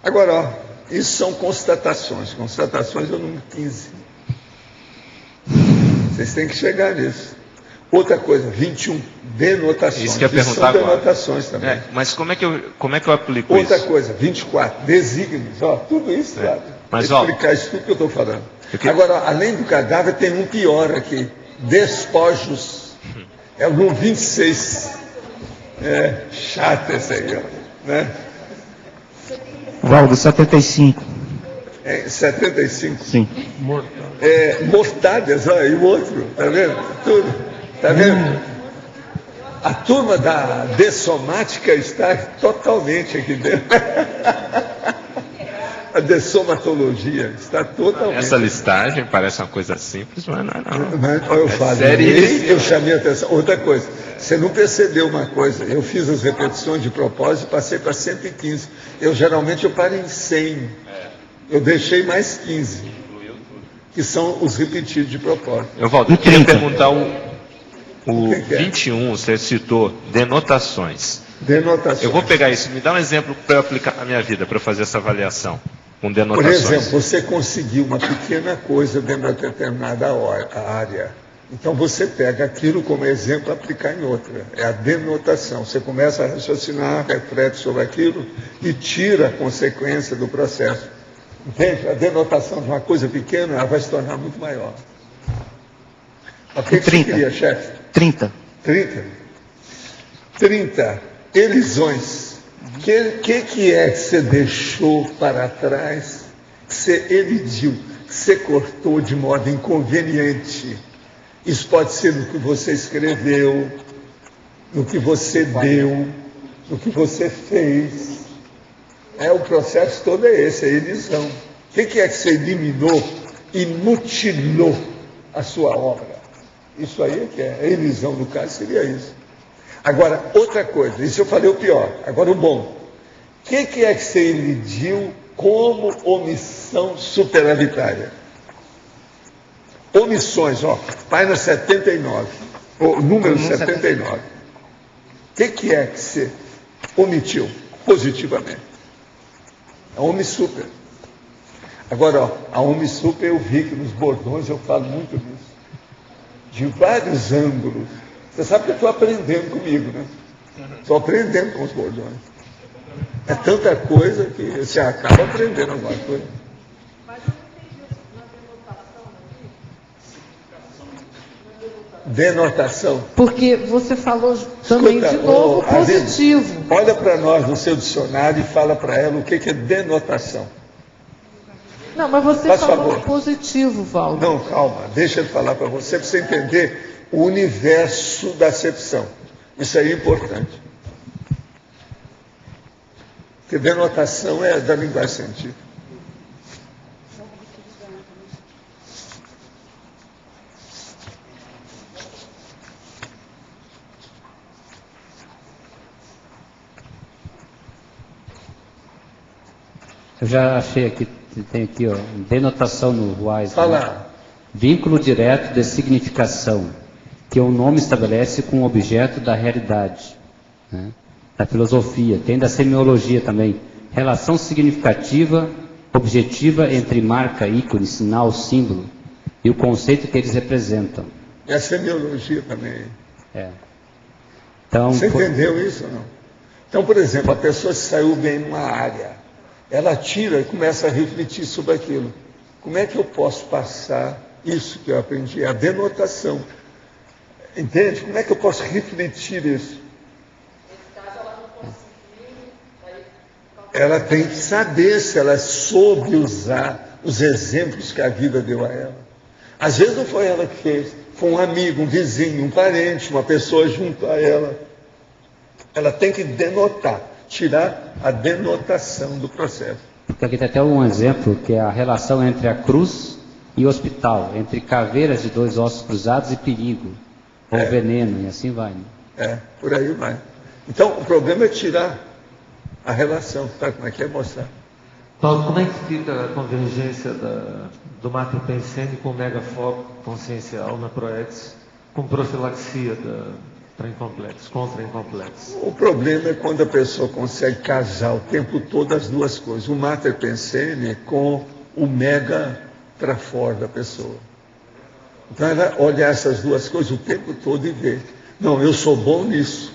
Agora, ó, isso são constatações. Constatações é o número 15. Vocês têm que chegar nisso. Outra coisa, 21, denotações. Isso que eu ia perguntar são agora. denotações também. Mas como é que eu aplico Outra isso? coisa, 24, desígnios. Ó, tudo isso, claro. Mas, ó, explicar isso tudo que eu estou falando. Agora, ó, além do cadáver, tem um pior aqui. Despojos. É o número 26. É chato esse aí, ó. Né? Valdo, 75. 75. Sim. Mortalhas, ó, e o outro, tá vendo? Tudo. Tá vendo? A turma da dessomática está totalmente aqui dentro. A dessomatologia está totalmente. Essa listagem parece uma coisa simples, mas não é não. Eu falo, seríssimo. eu chamei a atenção. Outra coisa, você não percebeu uma coisa, eu fiz as repetições de propósito e passei para 115. Eu paro em 100. Eu deixei mais 15, que são os repetidos de propósito. Valdo, eu queria perguntar o que é? 21, você citou denotações. Denotações. Eu vou pegar isso, me dá um exemplo para eu aplicar na minha vida, para eu fazer essa avaliação com Por denotações. exemplo, você conseguiu uma pequena coisa dentro de determinada área. Então você pega aquilo como exemplo e aplicar em outra. É a denotação. Você começa a raciocinar, reflete sobre aquilo e tira a consequência do processo. Entende? A denotação de uma coisa pequena, ela vai se tornar muito maior. O que você queria, chefe? 30. 30 elisões. O que é que você deixou para trás, que você elidiu, que você cortou de modo inconveniente? Isso pode ser no que você escreveu, no que você deu, no que você fez. O processo todo é esse, é elisão. O que é que você eliminou e mutilou a sua obra? Isso aí é que é. A elisão, no caso, seria isso. Agora, outra coisa, isso eu falei o pior. Agora, o bom. O que é que você elidiu como omissão superavitária? Omissões, ó. Página 79. O número 79. O que é que você omitiu positivamente? A omnissuper. Agora, ó, a omnissuper eu vi que nos bordões eu falo muito disso. De vários ângulos. Você sabe que eu estou aprendendo comigo, né? Estou aprendendo com os bordões. É tanta coisa que você acaba aprendendo alguma coisa. Denotação. Porque você falou também Escuta, de novo Azevedo, positivo. olha para nós no seu dicionário e fala para ela o que é denotação. Não, mas você Faz falou favor. positivo, Valdo. Não, calma, deixa eu falar para você entender o universo da acepção. Isso aí é importante. Porque denotação é da linguagem científica. Eu já achei aqui, tem aqui, ó, denotação no Wise. Fala. Vínculo direto de significação, que o nome estabelece com o objeto da realidade, né? Da filosofia, tem da semiologia também. Relação significativa, objetiva entre marca, ícone, sinal, símbolo e o conceito que eles representam. E a semiologia também. Então, Você entendeu isso ou não? Então, por exemplo, a pessoa se saiu bem numa área, ela tira e começa a refletir sobre aquilo. Como é que eu posso passar isso que eu aprendi, a denotação. Entende? Como é que eu posso refletir isso? Ela tem que saber se ela soube usar os exemplos que a vida deu a ela. Às vezes não foi ela que fez, foi um amigo, um vizinho, um parente, uma pessoa junto a ela. Ela tem que denotar, tirar a denotação do processo. Porque aqui tem até um exemplo, que é a relação entre a cruz e o hospital, entre caveiras de 2 ossos cruzados e perigo, ou veneno, e assim vai. Né? Por aí vai. Então, o problema é tirar a relação, tá? Como é que é mostrar? Paulo, como é que fica a convergência do matripensene com o megafoco consciencial na PROEX, com profilaxia para incompletos, contra incompletos? O problema é quando a pessoa consegue casar o tempo todo as duas coisas, o matripensene com o mega trafor da pessoa. Então ela olha essas duas coisas o tempo todo e vê, não, eu sou bom nisso,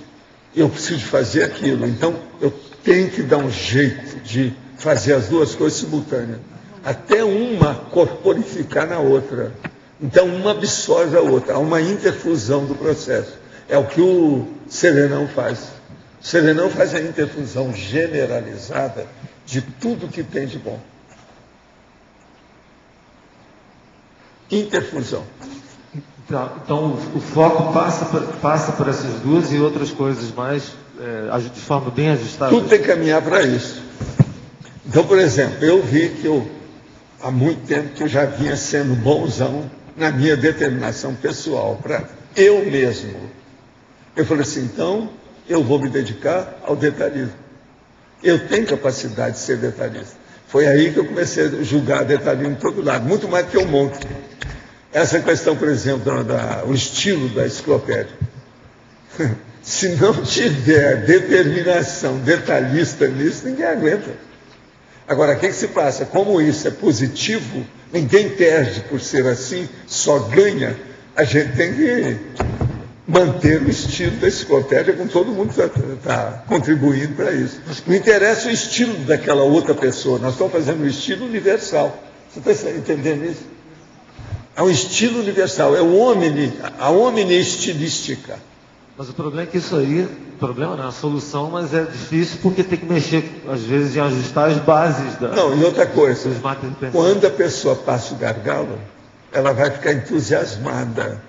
eu preciso fazer aquilo, então eu tenho que dar um jeito de fazer as duas coisas simultâneas, até uma corporificar na outra. Então uma absorve a outra, há uma interfusão do processo. É o que o Serenão faz. O Serenão faz a interfusão generalizada de tudo que tem de bom. Interfusão. Então o foco passa por essas duas e outras coisas mais, de forma bem ajustada. Tudo tem que caminhar para isso. Então, por exemplo, eu vi que há muito tempo que eu já vinha sendo bonzão na minha determinação pessoal, para eu mesmo. Eu falei assim, então eu vou me dedicar ao detalhismo. Eu tenho capacidade de ser detalhista. Foi aí que eu comecei a julgar detalhismo de todo lado, muito mais do que eu monto. Essa questão, por exemplo, o estilo da enciclopédia. Se não tiver determinação detalhista nisso, ninguém aguenta. Agora, o que se passa? Como isso é positivo, ninguém perde por ser assim, só ganha. A gente tem que manter o estilo da enciclopédia, com todo mundo está contribuindo para isso. Não interessa o estilo daquela outra pessoa, nós estamos fazendo um estilo universal. Você está entendendo isso? É um estilo universal, é a omni estilística. Mas o problema é que isso aí, problema não é a solução, mas é difícil porque tem que mexer, às vezes, em ajustar as bases Não, e outra coisa, quando a pessoa passa o gargalo, ela vai ficar entusiasmada,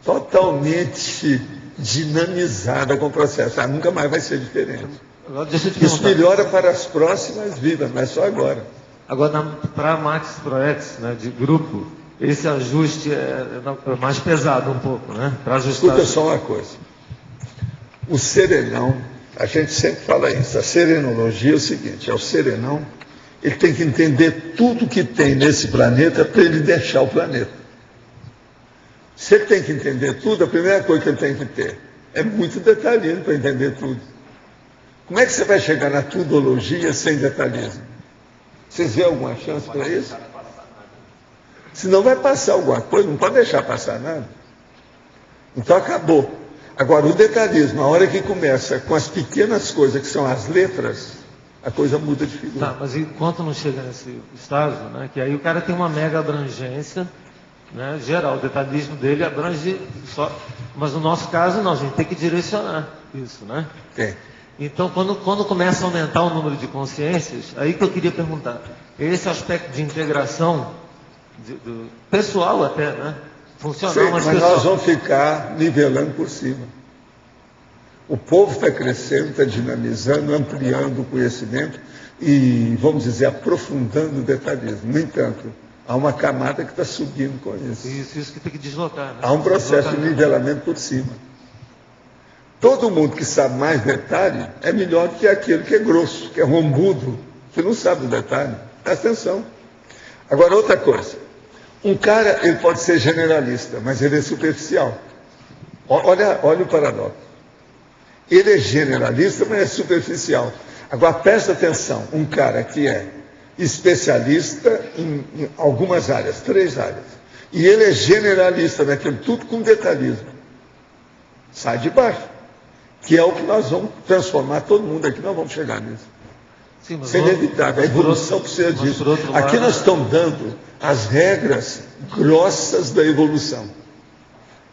totalmente dinamizada com o processo. Nunca mais vai ser diferente. Agora, deixa eu te Isso melhora para as próximas vidas, mas só agora. Agora, para a Max ProEx, né, de grupo, esse ajuste é mais pesado um pouco, né? Para ajustar. Escuta só uma coisa. O serenão, a gente sempre fala isso, a serenologia é o seguinte, o serenão, ele tem que entender tudo que tem nesse planeta para ele deixar o planeta. Se ele tem que entender tudo, a primeira coisa que ele tem que ter é muito detalhismo para entender tudo. Como é que você vai chegar na tudologia sem detalhismo? Vocês veem alguma chance para isso? Se não vai passar alguma coisa, não pode deixar passar nada. Então acabou. Agora, o detalhismo, a hora que começa com as pequenas coisas que são as letras, a coisa muda de figura. Tá, mas enquanto não chega nesse estágio, né, que aí o cara tem uma mega abrangência, né, geral, o detalhismo dele abrange só. Mas no nosso caso, não, a gente tem que direcionar isso, né? Tem. Então, quando começa a aumentar o número de consciências, aí que eu queria perguntar, esse aspecto de integração, do pessoal até, né? Funcional, mas nós vamos ficar nivelando por cima. O povo está crescendo, está dinamizando, ampliando o conhecimento e, vamos dizer, aprofundando o detalhismo. No entanto, há uma camada que está subindo com isso. Isso que tem que deslocar, né? Há um processo de nivelamento por cima. Todo mundo que sabe mais detalhe é melhor do que aquele que é grosso, que é rombudo, que não sabe o detalhe. Presta atenção. Agora, outra coisa. Um cara, ele pode ser generalista, mas ele é superficial. Olha o paradoxo. Ele é generalista, mas é superficial. Agora, presta atenção. Um cara que é especialista em algumas áreas, 3 áreas, e ele é generalista naquilo, tudo com detalhismo. Sai de baixo. Que é o que nós vamos transformar todo mundo aqui, nós vamos chegar nisso. Sim, isso é inevitável, a evolução precisa disso. Aqui nós estamos dando as regras grossas da evolução.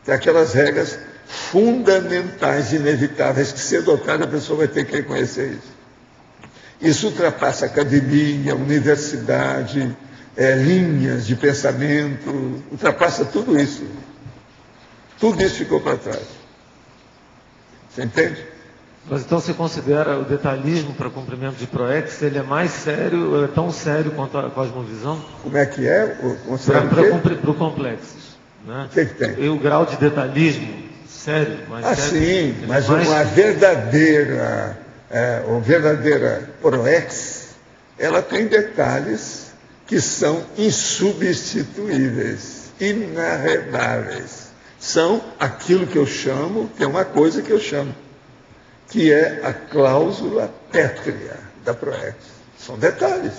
Tem aquelas regras fundamentais, inevitáveis, que cedo ou tarde a pessoa vai ter que reconhecer isso. Isso ultrapassa academia, universidade, linhas de pensamento, ultrapassa tudo isso. Tudo isso ficou para trás. Você entende? Mas então você considera o detalhismo para cumprimento de PROEX, ele é mais sério, é tão sério quanto a cosmovisão? Como é que é? Para o complexo. Né? O que tem? E o grau de detalhismo, sério? Mais sério, sim, mas mais... uma verdadeira PROEX, ela tem detalhes que são insubstituíveis, inarredáveis. São aquilo que eu chamo, que é uma coisa que eu chamo, que é a cláusula pétrea da PROEX. São detalhes.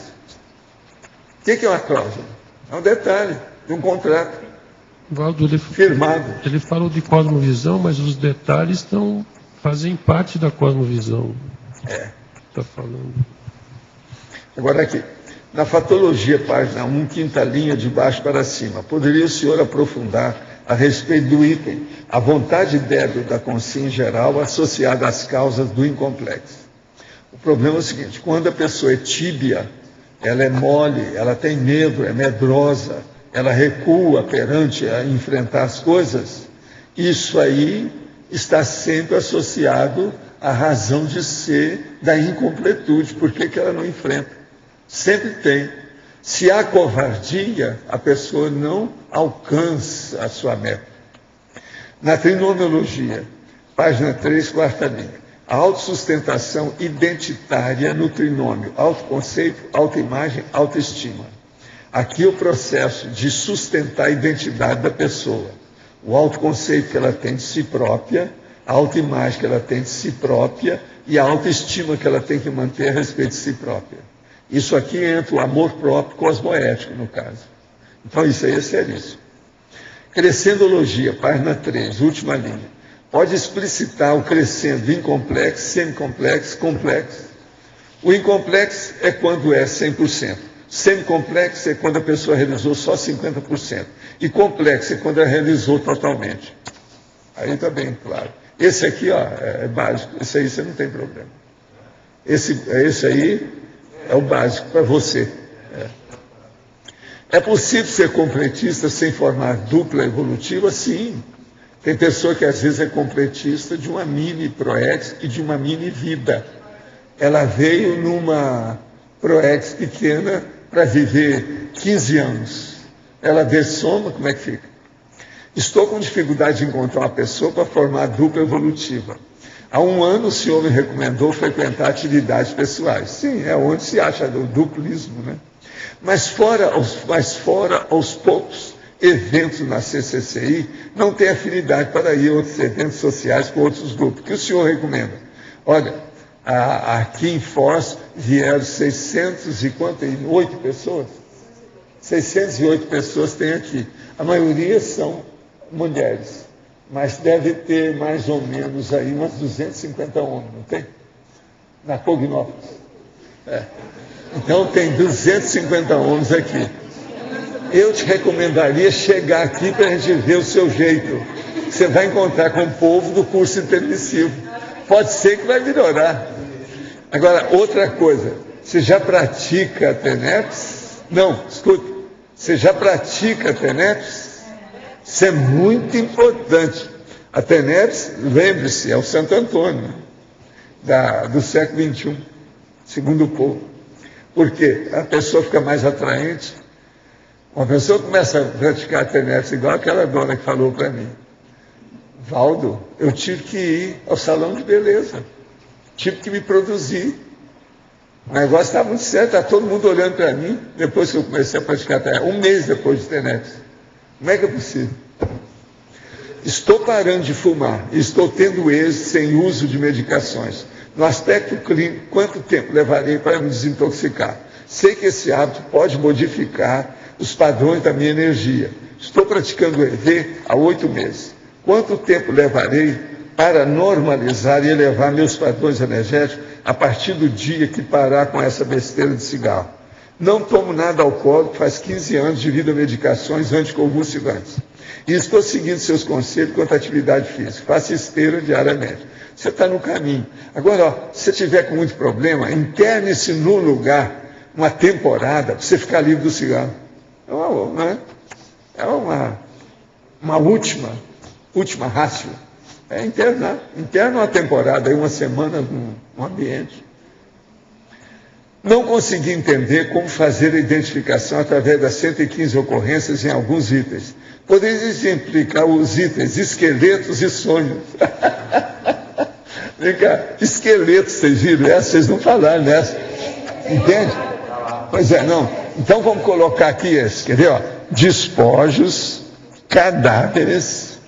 O que é uma cláusula? É um detalhe de um contrato Valdo, firmado. Ele falou de cosmovisão, mas os detalhes fazem parte da cosmovisão. Está falando. Agora aqui, na fatologia, página 1, quinta linha, de baixo para cima, poderia o senhor aprofundar a respeito do item, a vontade débil da consciência em geral associada às causas do incomplexo? O problema é o seguinte: quando a pessoa é tíbia, ela é mole, ela tem medo, é medrosa, ela recua perante a enfrentar as coisas, isso aí está sempre associado à razão de ser da incompletude. Por que ela não enfrenta? Sempre tem. Se há covardia, a pessoa não alcança a sua meta. Na trinomiologia, página 3, quarta linha, a autossustentação identitária no trinômio, autoconceito, autoimagem, autoestima. Aqui o processo de sustentar a identidade da pessoa, o autoconceito que ela tem de si própria, a autoimagem que ela tem de si própria e a autoestima que ela tem que manter a respeito de si própria. Isso aqui entra o amor próprio cosmoético, no caso. Então isso aí é seríssimo. Crescendologia, página 3, última linha. Pode explicitar o crescendo incomplexo, semicomplexo, complexo. O incomplexo é quando é 100%. Semicomplexo é quando a pessoa realizou só 50%. E complexo é quando ela realizou totalmente. Aí está bem claro. Esse aqui é básico. Esse aí você não tem problema. Esse aí é o básico para você. É possível ser completista sem formar dupla evolutiva? Sim. Tem pessoa que às vezes é completista de uma mini PROEX e de uma mini vida. Ela veio numa PROEX pequena para viver 15 anos. Ela dessoma, como é que fica? Estou com dificuldade de encontrar uma pessoa para formar dupla evolutiva. Há um ano o senhor me recomendou frequentar atividades pessoais. Sim, é onde se acha o duplismo, né? Mas fora aos poucos eventos na CCCI, não tem afinidade para ir a outros eventos sociais com outros grupos. O que o senhor recomenda? Olha, aqui em Foz vieram 608 pessoas. 608 pessoas tem aqui. A maioria são mulheres. Mas deve ter mais ou menos aí umas 250 homens, não tem? Na Cognópolis. Então tem 250 homens aqui. Eu te recomendaria chegar aqui para a gente ver o seu jeito. Você vai encontrar com o povo do curso intermissivo. Pode ser que vai melhorar. Agora, outra coisa. Você já pratica TENEPS? Não, escuta. Você já pratica TENEPS? Isso é muito importante. A TENEPS, lembre-se, é o Santo Antônio, do século XXI, segundo o povo. Por quê? A pessoa fica mais atraente. Uma pessoa começa a praticar a TENEPS igual aquela dona que falou para mim. Valdo, eu tive que ir ao salão de beleza. Tive que me produzir. O negócio está muito certo, está todo mundo olhando para mim, depois que eu comecei a praticar a TENEPS, um mês depois de TENEPS. Como é que é possível? Estou parando de fumar, estou tendo êxito sem uso de medicações. No aspecto clínico, quanto tempo levarei para me desintoxicar? Sei que esse hábito pode modificar os padrões da minha energia. Estou praticando o EV há 8 meses. Quanto tempo levarei para normalizar e elevar meus padrões energéticos a partir do dia que parar com essa besteira de cigarro? Não tomo nada alcoólico, faz 15 anos, divido medicações anticonvulsivantes. E estou seguindo seus conselhos quanto à atividade física. Faço esteira diariamente. Você está no caminho. Agora, ó, se você tiver com muito problema, interne-se no lugar, uma temporada, para você ficar livre do cigarro. É uma última rácio. É interna uma temporada, uma semana no ambiente. Não consegui entender como fazer a identificação através das 115 ocorrências em alguns itens. Poderia exemplificar os itens esqueletos e sonhos. Vem cá, esqueletos, vocês viram essa? Vocês não falaram nessa. Entende? Pois é, não. Então vamos colocar aqui esse, quer ver? Ó? Despojos, cadáveres,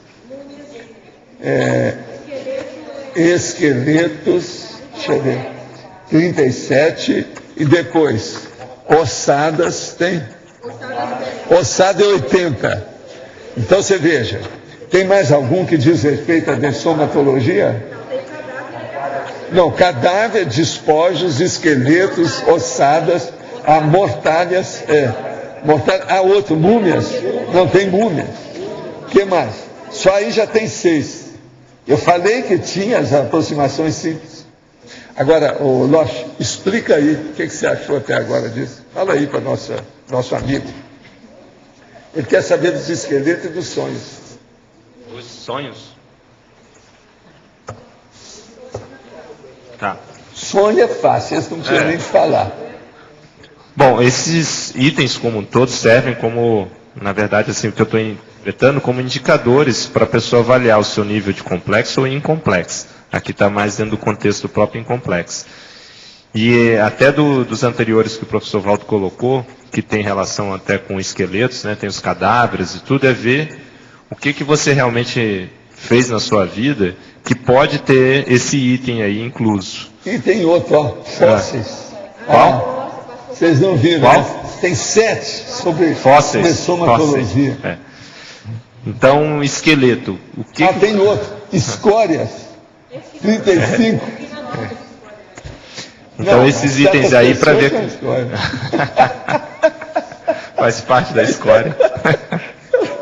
esqueletos, deixa eu ver, 37, e depois, ossadas, tem? Ossada é 80. Então você veja, tem mais algum que diz respeito à dessomatologia? Não, cadáver, despojos, esqueletos, ossadas, mortalhas, outro, múmias, não tem múmias. O que mais? Só aí já tem 6. Eu falei que tinha as aproximações simples. Agora, Loche, explica aí o que você achou até agora disso. Fala aí para nosso amigo. Ele quer saber dos esqueletos e dos sonhos. Os sonhos? Tá. Sonho é fácil, eles não precisam nem de falar. Bom, esses itens como um todo servem como, na verdade, assim, o que eu estou interpretando como indicadores para a pessoa avaliar o seu nível de complexo ou incomplexo. Aqui está mais dentro do contexto do próprio incomplexo. E até dos anteriores que o professor Valdo colocou, que tem relação até com esqueletos, né, tem os cadáveres e tudo, é ver o que você realmente fez na sua vida que pode ter esse item aí incluso. E tem outro, ó, fósseis. Qual? Vocês não viram, Qual? Né? Tem 7 sobre somatologia. É. Então, esqueleto. O que tem outro, escórias. 35. Então, não, esses itens aí para ver. Faz parte da escória.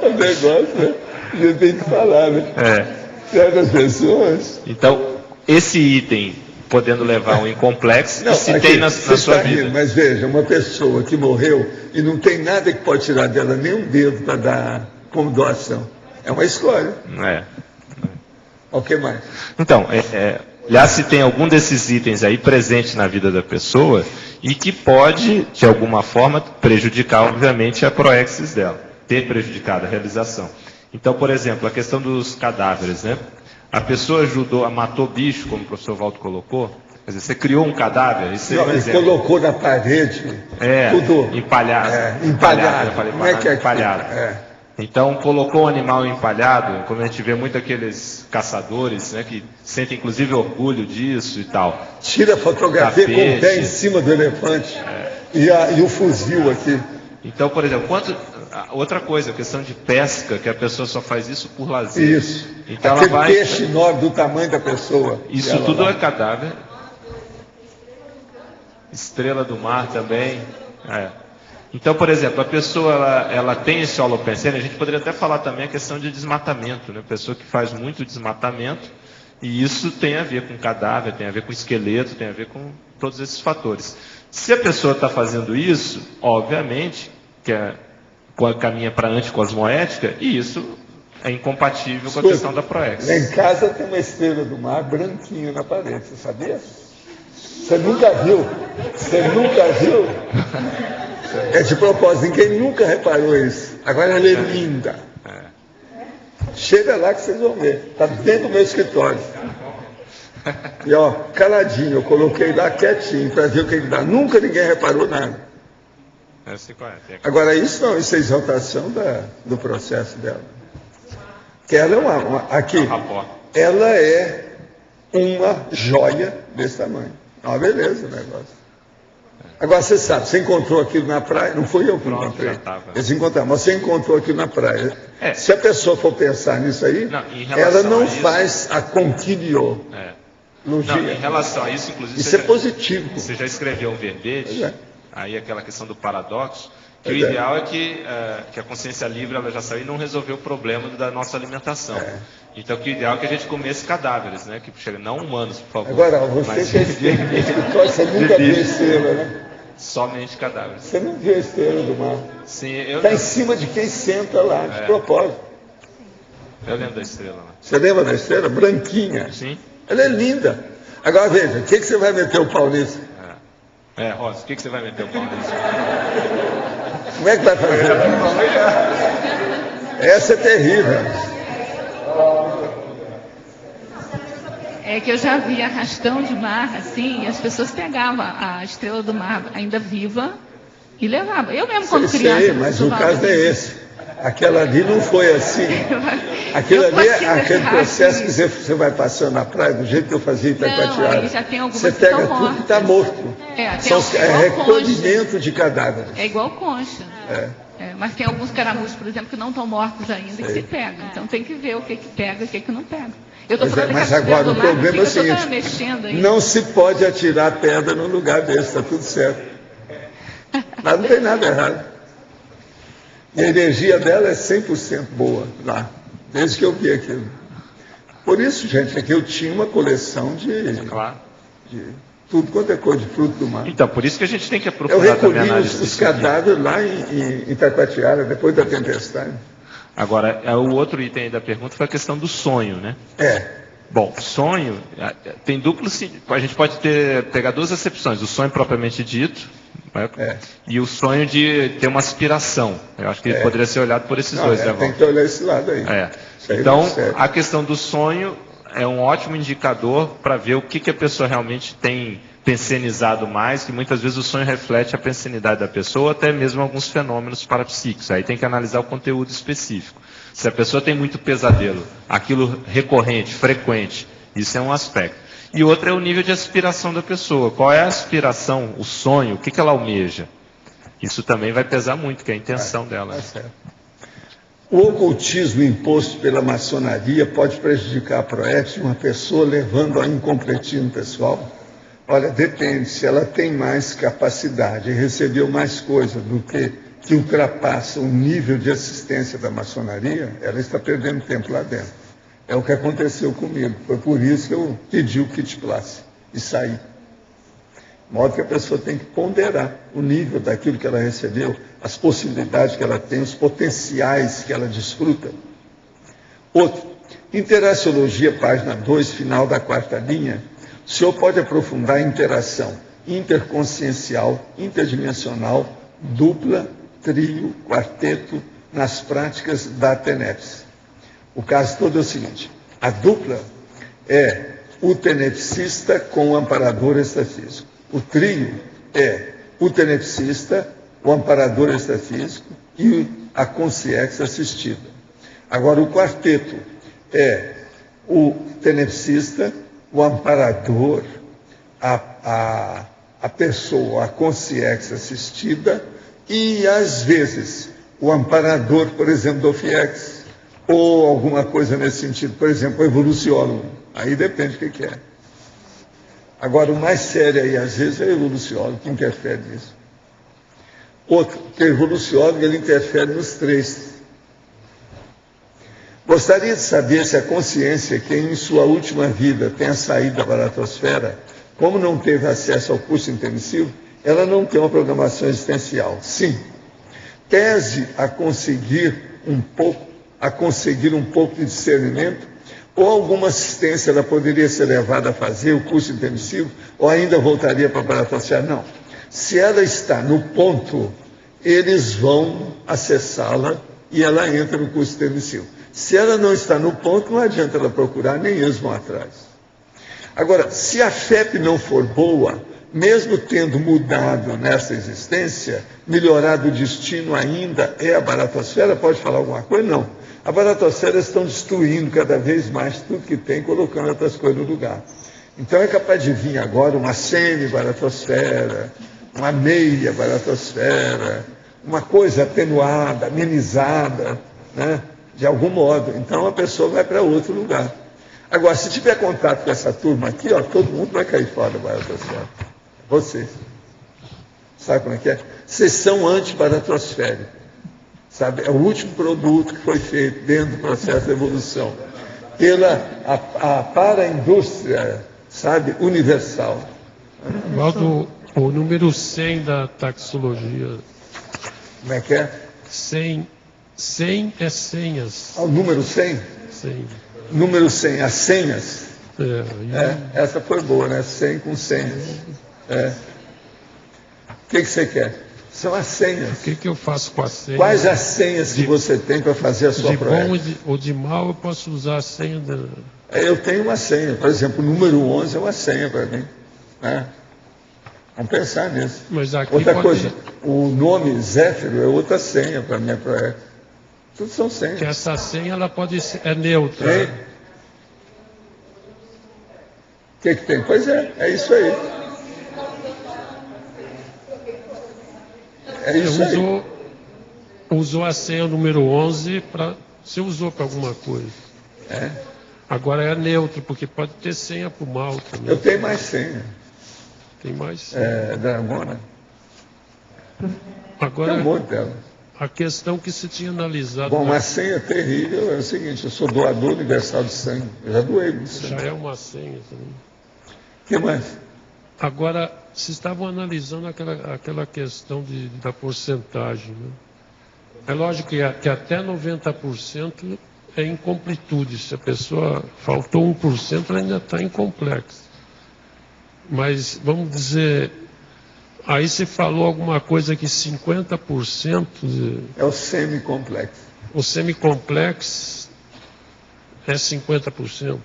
O negócio, né? Já tem que falar, né? Certas pessoas. Então, esse item podendo levar um incomplexo, não, se aqui, tem na sua vida. Rindo, mas veja, uma pessoa que morreu e não tem nada que pode tirar dela, nem um dedo para dar como doação. É uma escolha. O que mais? Então, aliás, se tem algum desses itens aí presente na vida da pessoa e que pode, de alguma forma, prejudicar, obviamente, a proexis dela, ter prejudicado a realização. Então, por exemplo, a questão dos cadáveres, né? A pessoa matou bicho, como o professor Valdo colocou, quer dizer, você criou um cadáver, isso é um exemplo. Colocou na parede, tudo empalhado. Empalhado. Como é que é empalhado? Então, colocou o animal empalhado, como a gente vê muito aqueles caçadores, né, que sentem inclusive orgulho disso e tal. Tira a fotografia com o pé em cima do elefante e o fuzil aqui. Então, por exemplo, outra coisa, a questão de pesca, que a pessoa só faz isso por lazer. Isso. Então, aquele ela vai... peixe enorme do tamanho da pessoa. Isso tudo é cadáver. Estrela do mar também. Então, por exemplo, a pessoa ela tem esse holopensene, a gente poderia até falar também a questão de desmatamento, né? Pessoa que faz muito desmatamento, e isso tem a ver com cadáver, tem a ver com esqueleto, tem a ver com todos esses fatores. Se a pessoa está fazendo isso, obviamente, caminha para a anticosmoética, e isso é incompatível com a questão da proexis. Em casa tem uma estrela do mar branquinha na parede, você sabia? Você nunca viu? Você nunca viu? É de propósito, ninguém nunca reparou isso. Agora ela é linda. Chega lá que vocês vão ver. Está dentro do meu escritório. E ó, caladinho, eu coloquei lá quietinho para ver o que dá. Nunca ninguém reparou nada. Agora isso não, isso é exaltação do processo dela. Que ela é ela é uma joia desse tamanho. Uma beleza o negócio. Agora, você sabe, você encontrou aquilo na praia, não fui eu que encontrei. Eles encontraram, mas você encontrou aquilo na praia. Se a pessoa for pensar nisso aí, ela não faz a conquiliologia. Não, em relação a isso, inclusive... Isso é positivo. Você já escreveu um verbete aí aquela questão do paradoxo, que o ideal é que a consciência livre ela já saiu e não resolveu o problema da nossa alimentação. Então, que o ideal é que a gente comesse cadáveres, né? Que chega, não humanos, por favor. Agora, você você nunca viu a estrela, né? Somente cadáveres. Você não viu a estrela do mar? Sim, eu está em cima de quem senta lá, de propósito. Eu lembro da estrela lá. Você lembra da estrela? Branquinha. Sim. Ela é linda. Agora veja, o que você vai meter o pau nisso? Rosa, o que você vai meter o pau nisso? Como é que vai fazer? Essa é terrível. É que eu já vi arrastão de mar, assim, e as pessoas pegavam a estrela do mar ainda viva e levavam. Eu mesmo, quando criança... Sei, mas o caso é esse. Aquela ali não foi assim. Aquilo ali é aquele processo que você vai passando na praia, do jeito que eu fazia em Itacoatiara. Já tem algumas você pega tudo que está morto. É recolhimento de cadáveres. É igual concha. Mas tem alguns caramujos, por exemplo, que não estão mortos ainda e que se pegam. Então tem que ver o que pega e o que não pega. Mas agora o problema é o seguinte, não se pode atirar pedra num lugar desse, está tudo certo. Lá não tem nada errado. E a energia dela é 100% boa lá, desde que eu vi aquilo. Por isso, gente, é que eu tinha uma coleção de tudo quanto é coisa de fruto do mar. Então, por isso que a gente tem que aprofundar também a análise. Eu recolhi os cadáveres lá em Itacoatiara, depois da tempestade. Agora, o outro item aí da pergunta foi a questão do sonho, né? Bom, sonho tem duplo sentido. A gente pode pegar duas acepções: o sonho propriamente dito, né? E o sonho de ter uma aspiração. Eu acho que ele poderia ser olhado por esses dois, né? Tem que olhar esse lado aí. Então, a questão do sonho é um ótimo indicador para ver o que a pessoa realmente tem pensenizado mais, que muitas vezes o sonho reflete a pensenidade da pessoa, ou até mesmo alguns fenômenos parapsíquicos. Aí tem que analisar o conteúdo específico. Se a pessoa tem muito pesadelo, aquilo recorrente, frequente, isso é um aspecto. E outro é o nível de aspiração da pessoa. Qual é a aspiração, o sonho, o que ela almeja? Isso também vai pesar muito, que é a intenção dela. O ocultismo imposto pela maçonaria pode prejudicar a proética de uma pessoa, levando ao incompletismo pessoal? Olha, depende. Se ela tem mais capacidade e recebeu mais coisa do que ultrapassa o nível de assistência da maçonaria, ela está perdendo tempo lá dentro. É o que aconteceu comigo. Foi por isso que eu pedi o kit classe e saí. De modo que a pessoa tem que ponderar o nível daquilo que ela recebeu, as possibilidades que ela tem, os potenciais que ela desfruta. Outro, Interaciologia, página 2, final da 4ª linha. O senhor pode aprofundar a interação interconsciencial, interdimensional, dupla, trio, quarteto, nas práticas da TENEPS. O caso todo é o seguinte: a dupla é o tenepsista com o amparador extrafísico. O trio é o tenepsista, o amparador extrafísico e a consciência assistida. Agora, o quarteto é o tenepsista, o amparador, a pessoa, a consciência assistida e, às vezes, o amparador, por exemplo, do FIEX, ou alguma coisa nesse sentido, por exemplo, o evoluciólogo. Aí depende do que é. Agora, o mais sério aí, às vezes, é o evoluciólogo que interfere nisso. Outro, que o evoluciólogo, ele interfere nos três. Gostaria de saber se a consciência que em sua última vida tenha saído da baratosfera, como não teve acesso ao curso intermissivo, ela não tem uma programação existencial. Sim. Tese a conseguir um pouco de discernimento, ou alguma assistência ela poderia ser levada a fazer o curso intermissivo, ou ainda voltaria para a baratosfera? Não. Se ela está no ponto, eles vão acessá-la e ela entra no curso intermissivo. Se ela não está no ponto, não adianta ela procurar, nem eles vão atrás. Agora, se a FEP não for boa, mesmo tendo mudado nessa existência, melhorado o destino ainda é a baratosfera, pode falar alguma coisa? Não. A baratosfera estão destruindo cada vez mais tudo que tem, colocando outras coisas no lugar. Então é capaz de vir agora uma semi-baratosfera, uma meia baratosfera, uma coisa atenuada, amenizada, né? De algum modo. Então a pessoa vai para outro lugar. Agora, se tiver contato com essa turma aqui, ó, todo mundo vai cair fora da baratosfera. Vocês. Sabe como é que é? Vocês são antibaratrosféricos. Sabe? É o último produto que foi feito dentro do processo de evolução. Para a indústria, sabe, universal. Valdo, o número 100 da taxologia. Como é que é? 100 é senhas. O número 100? 100. Número 100, as senhas. Essa foi boa, né? 100 com senhas. O que você quer? São as senhas. O que eu faço com as senhas? Quais as senhas que você tem para fazer a sua prova? De bom ou de mal, eu posso usar a senha da... Eu tenho uma senha. Por exemplo, o número 11 é uma senha para mim. Né? Vamos pensar nisso. Mas aqui outra coisa, o nome Zéfiro é outra senha para a minha prova. Tudo são senhas. Que essa senha ela pode ser neutra. O que tem? Pois é isso aí. É isso aí. Usou a senha número 11 para... Você usou para alguma coisa. Agora é neutro, porque pode ter senha para o mal também. Eu tenho mais senha. Tem mais senha. Dragona. Agora, tem um monte dela. A questão que se tinha analisado... Bom, uma senha terrível é o seguinte, eu sou doador universal de sangue. Eu já doei muito sangue. Já é uma senha também. O que mais? Agora, vocês estavam analisando aquela questão da porcentagem. Né? É lógico que até 90% é incompletude. Se a pessoa faltou 1%, ela ainda está incomplexa. Mas, vamos dizer, aí você falou alguma coisa que 50%... É o semicomplexo. O semicomplexo é 50%?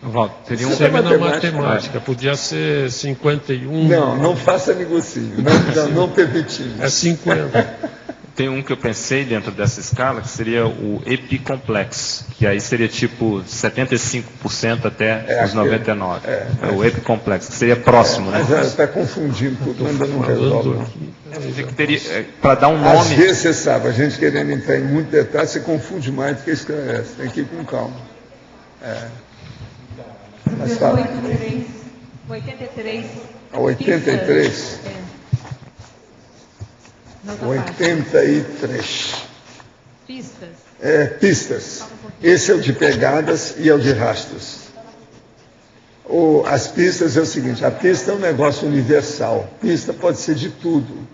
Valdo, teria um semi na matemática, podia ser 51. Não faça negocinho, não permitimos. É 50. Tem um que eu pensei dentro dessa escala, que seria o epicomplexo, que aí seria tipo 75% até os 99%. O epicomplexo, que seria próximo, né? Mas está confundindo tudo, ainda não resolve. Para dar um nome... Às vezes, você sabe, a gente querendo entrar em muito detalhe, você confunde mais do que esclarece. Tem que ir com calma. Mas fala. 83. 83? 83. Pistas. Pistas. Esse é o de pegadas e é o de rastros. As pistas é o seguinte, a pista é um negócio universal. Pista pode ser de tudo,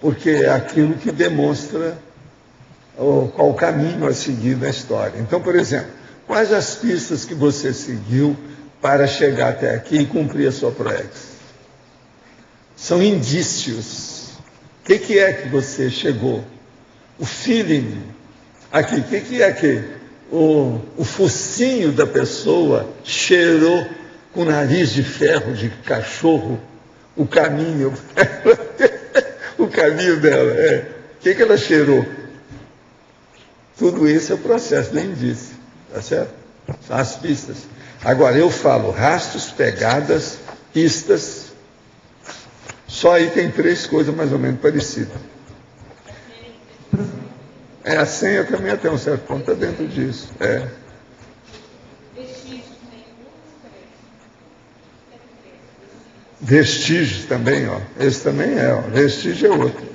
porque é aquilo que demonstra qual o caminho a seguir na história. Então, por exemplo, quais as pistas que você seguiu para chegar até aqui e cumprir a sua proex? São indícios. O que é que você chegou? O feeling. Aqui, o que é que o focinho da pessoa cheirou com o nariz de ferro de cachorro o caminho, o caminho dela. O que ela cheirou? Tudo isso é o processo do indício, tá certo? São as pistas. Agora, eu falo rastros, pegadas, pistas. Só aí tem 3 coisas mais ou menos parecidas. A senha também até um certo ponto está dentro disso. Vestígios também, esse também vestígio é outro.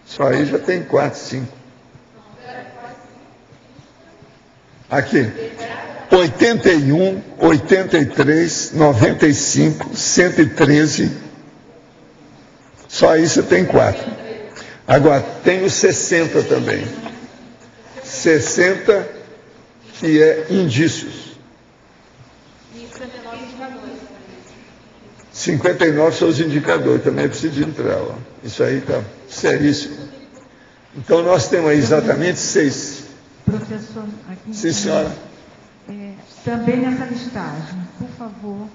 Só aí já tem 4, 5. Aqui. 81, 83, 95, 113. Só aí você tem 4. Agora, tem os 60 também. 60, que é indícios. 59 são os indicadores, também precisa entrar. Isso aí está seríssimo. Então, nós temos aí exatamente 6. Professor, aqui... Sim, senhora. Também nessa listagem, por favor,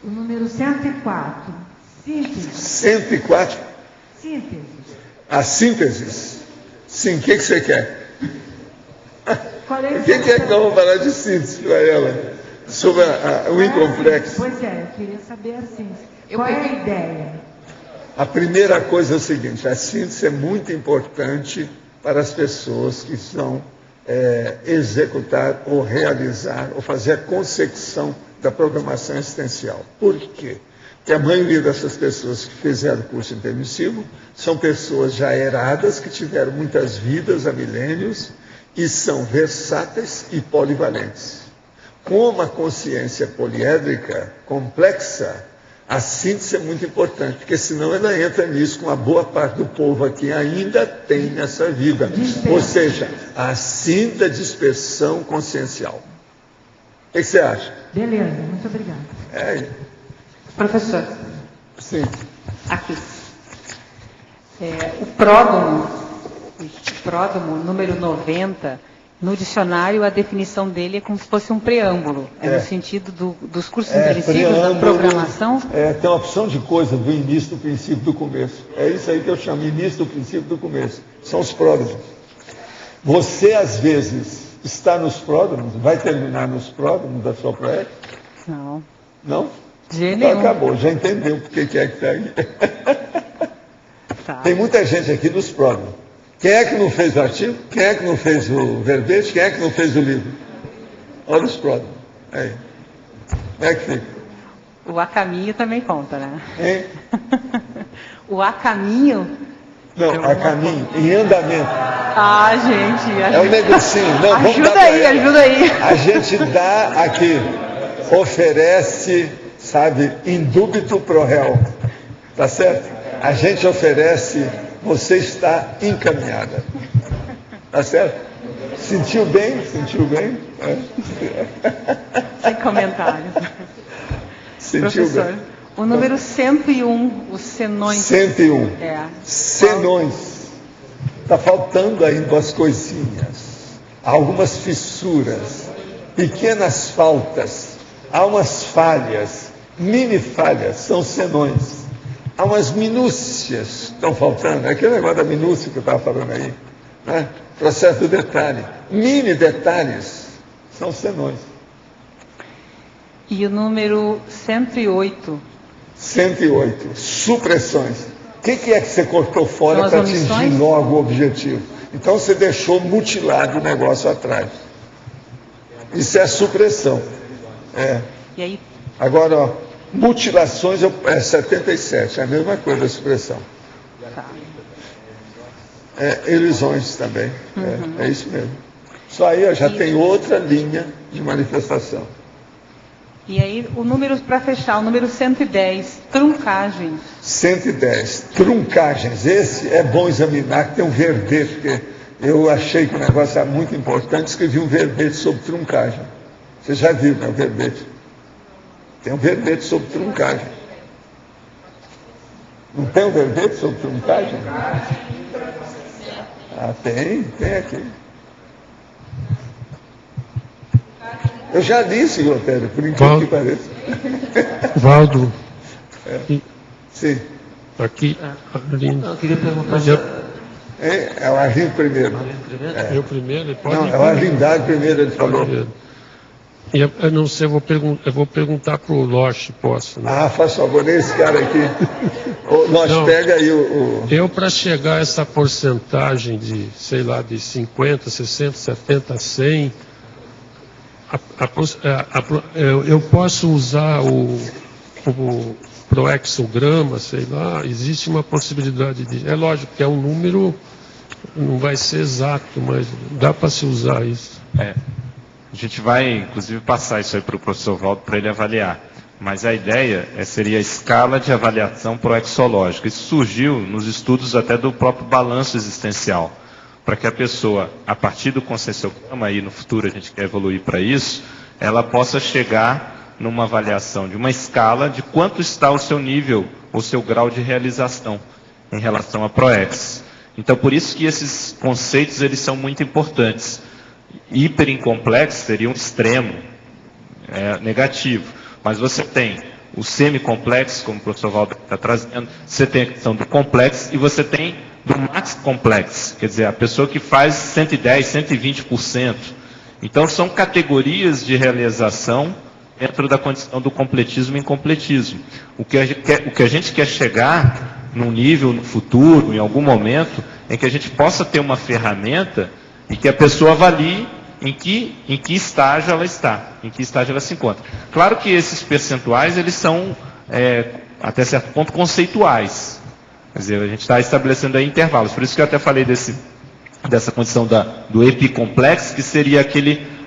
o número 104. Síntese. 104? Síntese. A síntese? Sim, o que você quer? O que é que nós vamos falar de síntese para ela? Sobre o incomplexo. Pois eu queria saber assim, qual é a ideia? A primeira coisa é o seguinte, a síntese é muito importante para as pessoas que são executar ou realizar ou fazer a consecução da programação existencial. Por quê? que a maioria dessas pessoas que fizeram o curso intermissivo são pessoas já eradas, que tiveram muitas vidas há milênios e são versáteis e polivalentes. Com uma consciência poliédrica complexa, a síntese é muito importante, porque senão ela entra nisso com a boa parte do povo aqui ainda tem nessa vida. Ou seja, a síntese da dispersão consciencial. O que você acha? Beleza, muito obrigada. Professor. Sim. Aqui. O pródomo, número 90, no dicionário a definição dele é como se fosse um preâmbulo. No sentido dos cursos intensivos, da programação. Tem uma opção de coisa do início, do princípio, do começo. É isso aí que eu chamo início, do princípio, do começo. São os pródromos. Você, às vezes, está nos pródromos, vai terminar nos pródromos da sua proex? Não. Não? Então, acabou, já entendeu por que é que está aí. Tá. Tem muita gente aqui nos pródromos. Quem é que não fez o artigo? Quem é que não fez o verbete? Quem é que não fez o livro? Olha os pródromos. Aí. Como é que fica? O a caminho também conta, né? Hein? O a caminho... Não, a caminho, em andamento. Gente... É um negocinho. Não, ajuda aí. A gente dá aqui, oferece, sabe, indúbito pro réu. Tá certo? A gente oferece, você está encaminhada. Tá certo? Sentiu bem? Sentiu bem? Sem comentários. Sentiu Professor, bem. o número 101, os senões. 101. Senões. Está faltando ainda umas coisinhas. Há algumas fissuras, pequenas faltas, há umas falhas, mini falhas, são senões. Há umas minúcias que estão faltando, aquele negócio da minúcia que eu estava falando aí, né? Processo do detalhe. Mini detalhes são senões. E o número 108? 108, supressões. O que é que você cortou fora para atingir logo o objetivo? Então você deixou mutilado o negócio atrás. Isso é supressão. E aí? Agora, ó, mutilações é 77, é a mesma coisa a supressão. Tá. Elisões também, é isso mesmo. Só aí já tem outra linha de manifestação. E aí, o número, para fechar, o número 110, truncagens. 110, truncagens. Esse é bom examinar, que tem um verbete, porque eu achei que o negócio era muito importante, escrevi um verbete sobre truncagem. Você já viu, né, o verbete? Tem um verbete sobre truncagem. Não tem um verbete sobre truncagem? Tem aqui. Eu já li, senhor Pedro, por incrível que pareça. Valdo. Sim. Aqui, Arlindo. Eu queria perguntar... É o Arlindo primeiro. Eu primeiro? Ele pode... Não, é o Arlindade primeiro, ele falou. E eu não sei, eu vou perguntar para o Loche, posso? Né? Faz favor, esse cara aqui. Loche, pega aí o... Eu, para chegar a essa porcentagem de, sei lá, de 50, 60, 70, 100... eu posso usar o proexograma, sei lá, existe uma possibilidade de... É lógico que é um número, não vai ser exato, mas dá para se usar isso. A gente vai, inclusive, passar isso aí para o professor Valdo para ele avaliar. Mas a ideia seria a escala de avaliação proexológica. Isso surgiu nos estudos até do próprio balanço existencial. Para que a pessoa, a partir do conscienciograma, e no futuro a gente quer evoluir para isso, ela possa chegar numa avaliação de uma escala de quanto está o seu nível, o seu grau de realização em relação à ProEx. Então, por isso que esses conceitos eles são muito importantes. Hiperincomplexo seria um extremo negativo, mas você tem o semicomplexo, como o professor Valdo está trazendo, você tem a questão do complexo e você tem do max complexo, quer dizer, a pessoa que faz 110, 120%. Então, são categorias de realização dentro da condição do completismo e incompletismo. O que a gente quer chegar num nível no futuro, em algum momento, em que a gente possa ter uma ferramenta e que a pessoa avalie em que estágio ela está, em que estágio ela se encontra. Claro que esses percentuais, eles são até certo ponto, conceituais. Quer dizer, a gente está estabelecendo aí intervalos. Por isso que eu até falei dessa condição do epicomplexo, que seria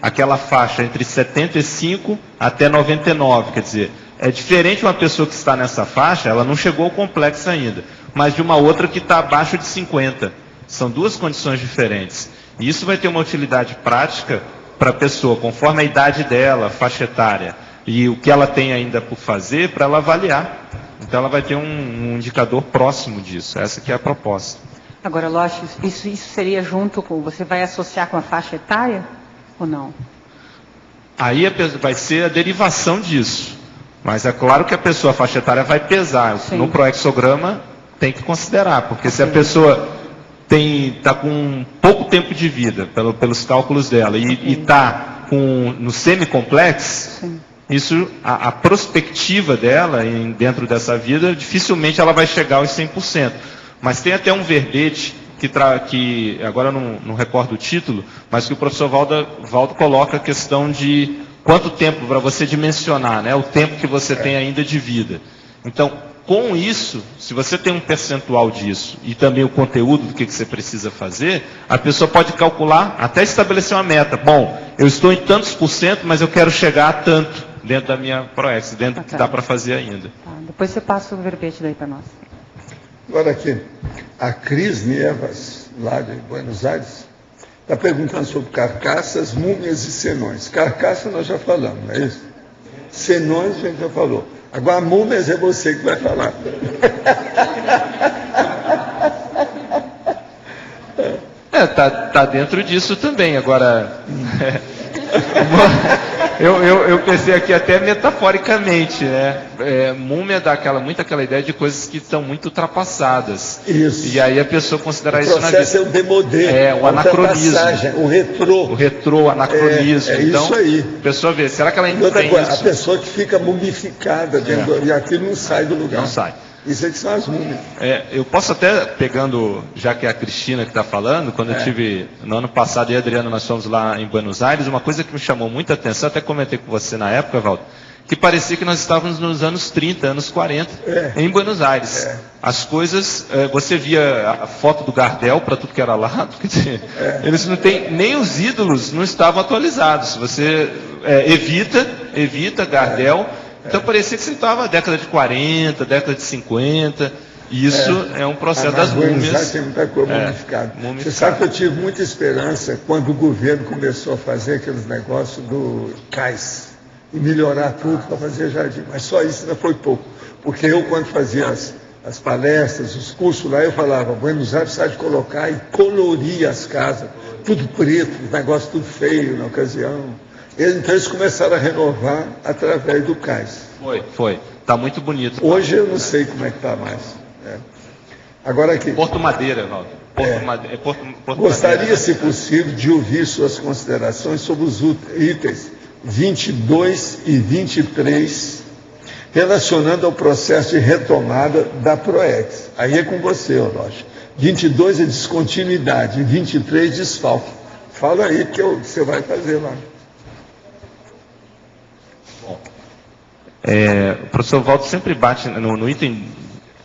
aquela faixa entre 75 até 99. Quer dizer, é diferente uma pessoa que está nessa faixa, ela não chegou ao complexo ainda, mas de uma outra que está abaixo de 50. São duas condições diferentes. E isso vai ter uma utilidade prática para a pessoa, conforme a idade dela, a faixa etária, e o que ela tem ainda por fazer, para ela avaliar. Então ela vai ter um indicador próximo disso. Essa que é a proposta. Agora, lógico, isso seria junto com... Você vai associar com a faixa etária ou não? Aí vai ser a derivação disso. Mas é claro que a faixa etária vai pesar. Sim. No proexograma tem que considerar, porque se a pessoa está com pouco tempo de vida, pelos cálculos dela, e está no semicomplexo, isso, a prospectiva dela dentro dessa vida, dificilmente ela vai chegar aos 100%. Mas tem até um verbete que agora não recordo o título, mas que o professor Valdo coloca a questão de quanto tempo para você dimensionar, né, o tempo que você tem ainda de vida. Então, com isso, se você tem um percentual disso e também o conteúdo do que você precisa fazer, a pessoa pode calcular, até estabelecer uma meta. Bom, eu estou em tantos por cento, mas eu quero chegar a tanto dentro da minha ProEx, dentro do que dá para fazer ainda. Depois você passa o verbete daí para nós. Agora aqui, a Cris Nievas, lá de Buenos Aires, está perguntando sobre carcaças, múmias e senões. Carcaça nós já falamos, não é isso? Senões a gente já falou. Agora, múmias é você que vai falar. Tá dentro disso também. Agora, eu pensei aqui até metaforicamente, né? Múmia dá muito aquela ideia de coisas que estão muito ultrapassadas. Isso. E aí a pessoa considerar isso na vida. O processo é o demodê, o anacronismo. O retrô. O retrô, o anacronismo. Então, isso aí. A pessoa vê, será que ela ainda tem isso? A pessoa que fica mumificada dentro e aquilo não sai do lugar. Não sai. Isso é que são as múmias. Eu posso até, pegando, já que é a Cristina que está falando, quando eu tive, no ano passado, eu e a Adriana, nós fomos lá em Buenos Aires, uma coisa que me chamou muita atenção, até comentei com você na época, Valdo, que parecia que nós estávamos nos anos 30, anos 40, em Buenos Aires. As coisas, você via a foto do Gardel para tudo que era lado, eles não têm, nem os ídolos não estavam atualizados. Você evita Gardel. Então parecia que você estava na década de 40, década de 50. E isso é um processo das múmias. Tem muita coisa mumificada. Você sabe que eu tive muita esperança quando o governo começou a fazer aqueles negócios do cais e melhorar tudo para fazer jardim. Mas só isso ainda foi pouco. Porque eu, quando fazia as palestras, os cursos lá, eu falava, Buenos Aires precisa de colocar e colorir as casas, tudo preto, os negócios tudo feio na ocasião. Então eles começaram a renovar através do cais. Foi. Está muito bonito. Hoje eu não sei como é que está mais. Agora aqui. Porto Madeira, Valdo. Gostaria, se possível, de ouvir suas considerações sobre os itens 22 e 23, relacionando ao processo de retomada da ProEx. Aí é com você, Orochi. 22 é descontinuidade e 23 desfalque. Fala aí que você vai fazer lá. O professor Valdo sempre bate no item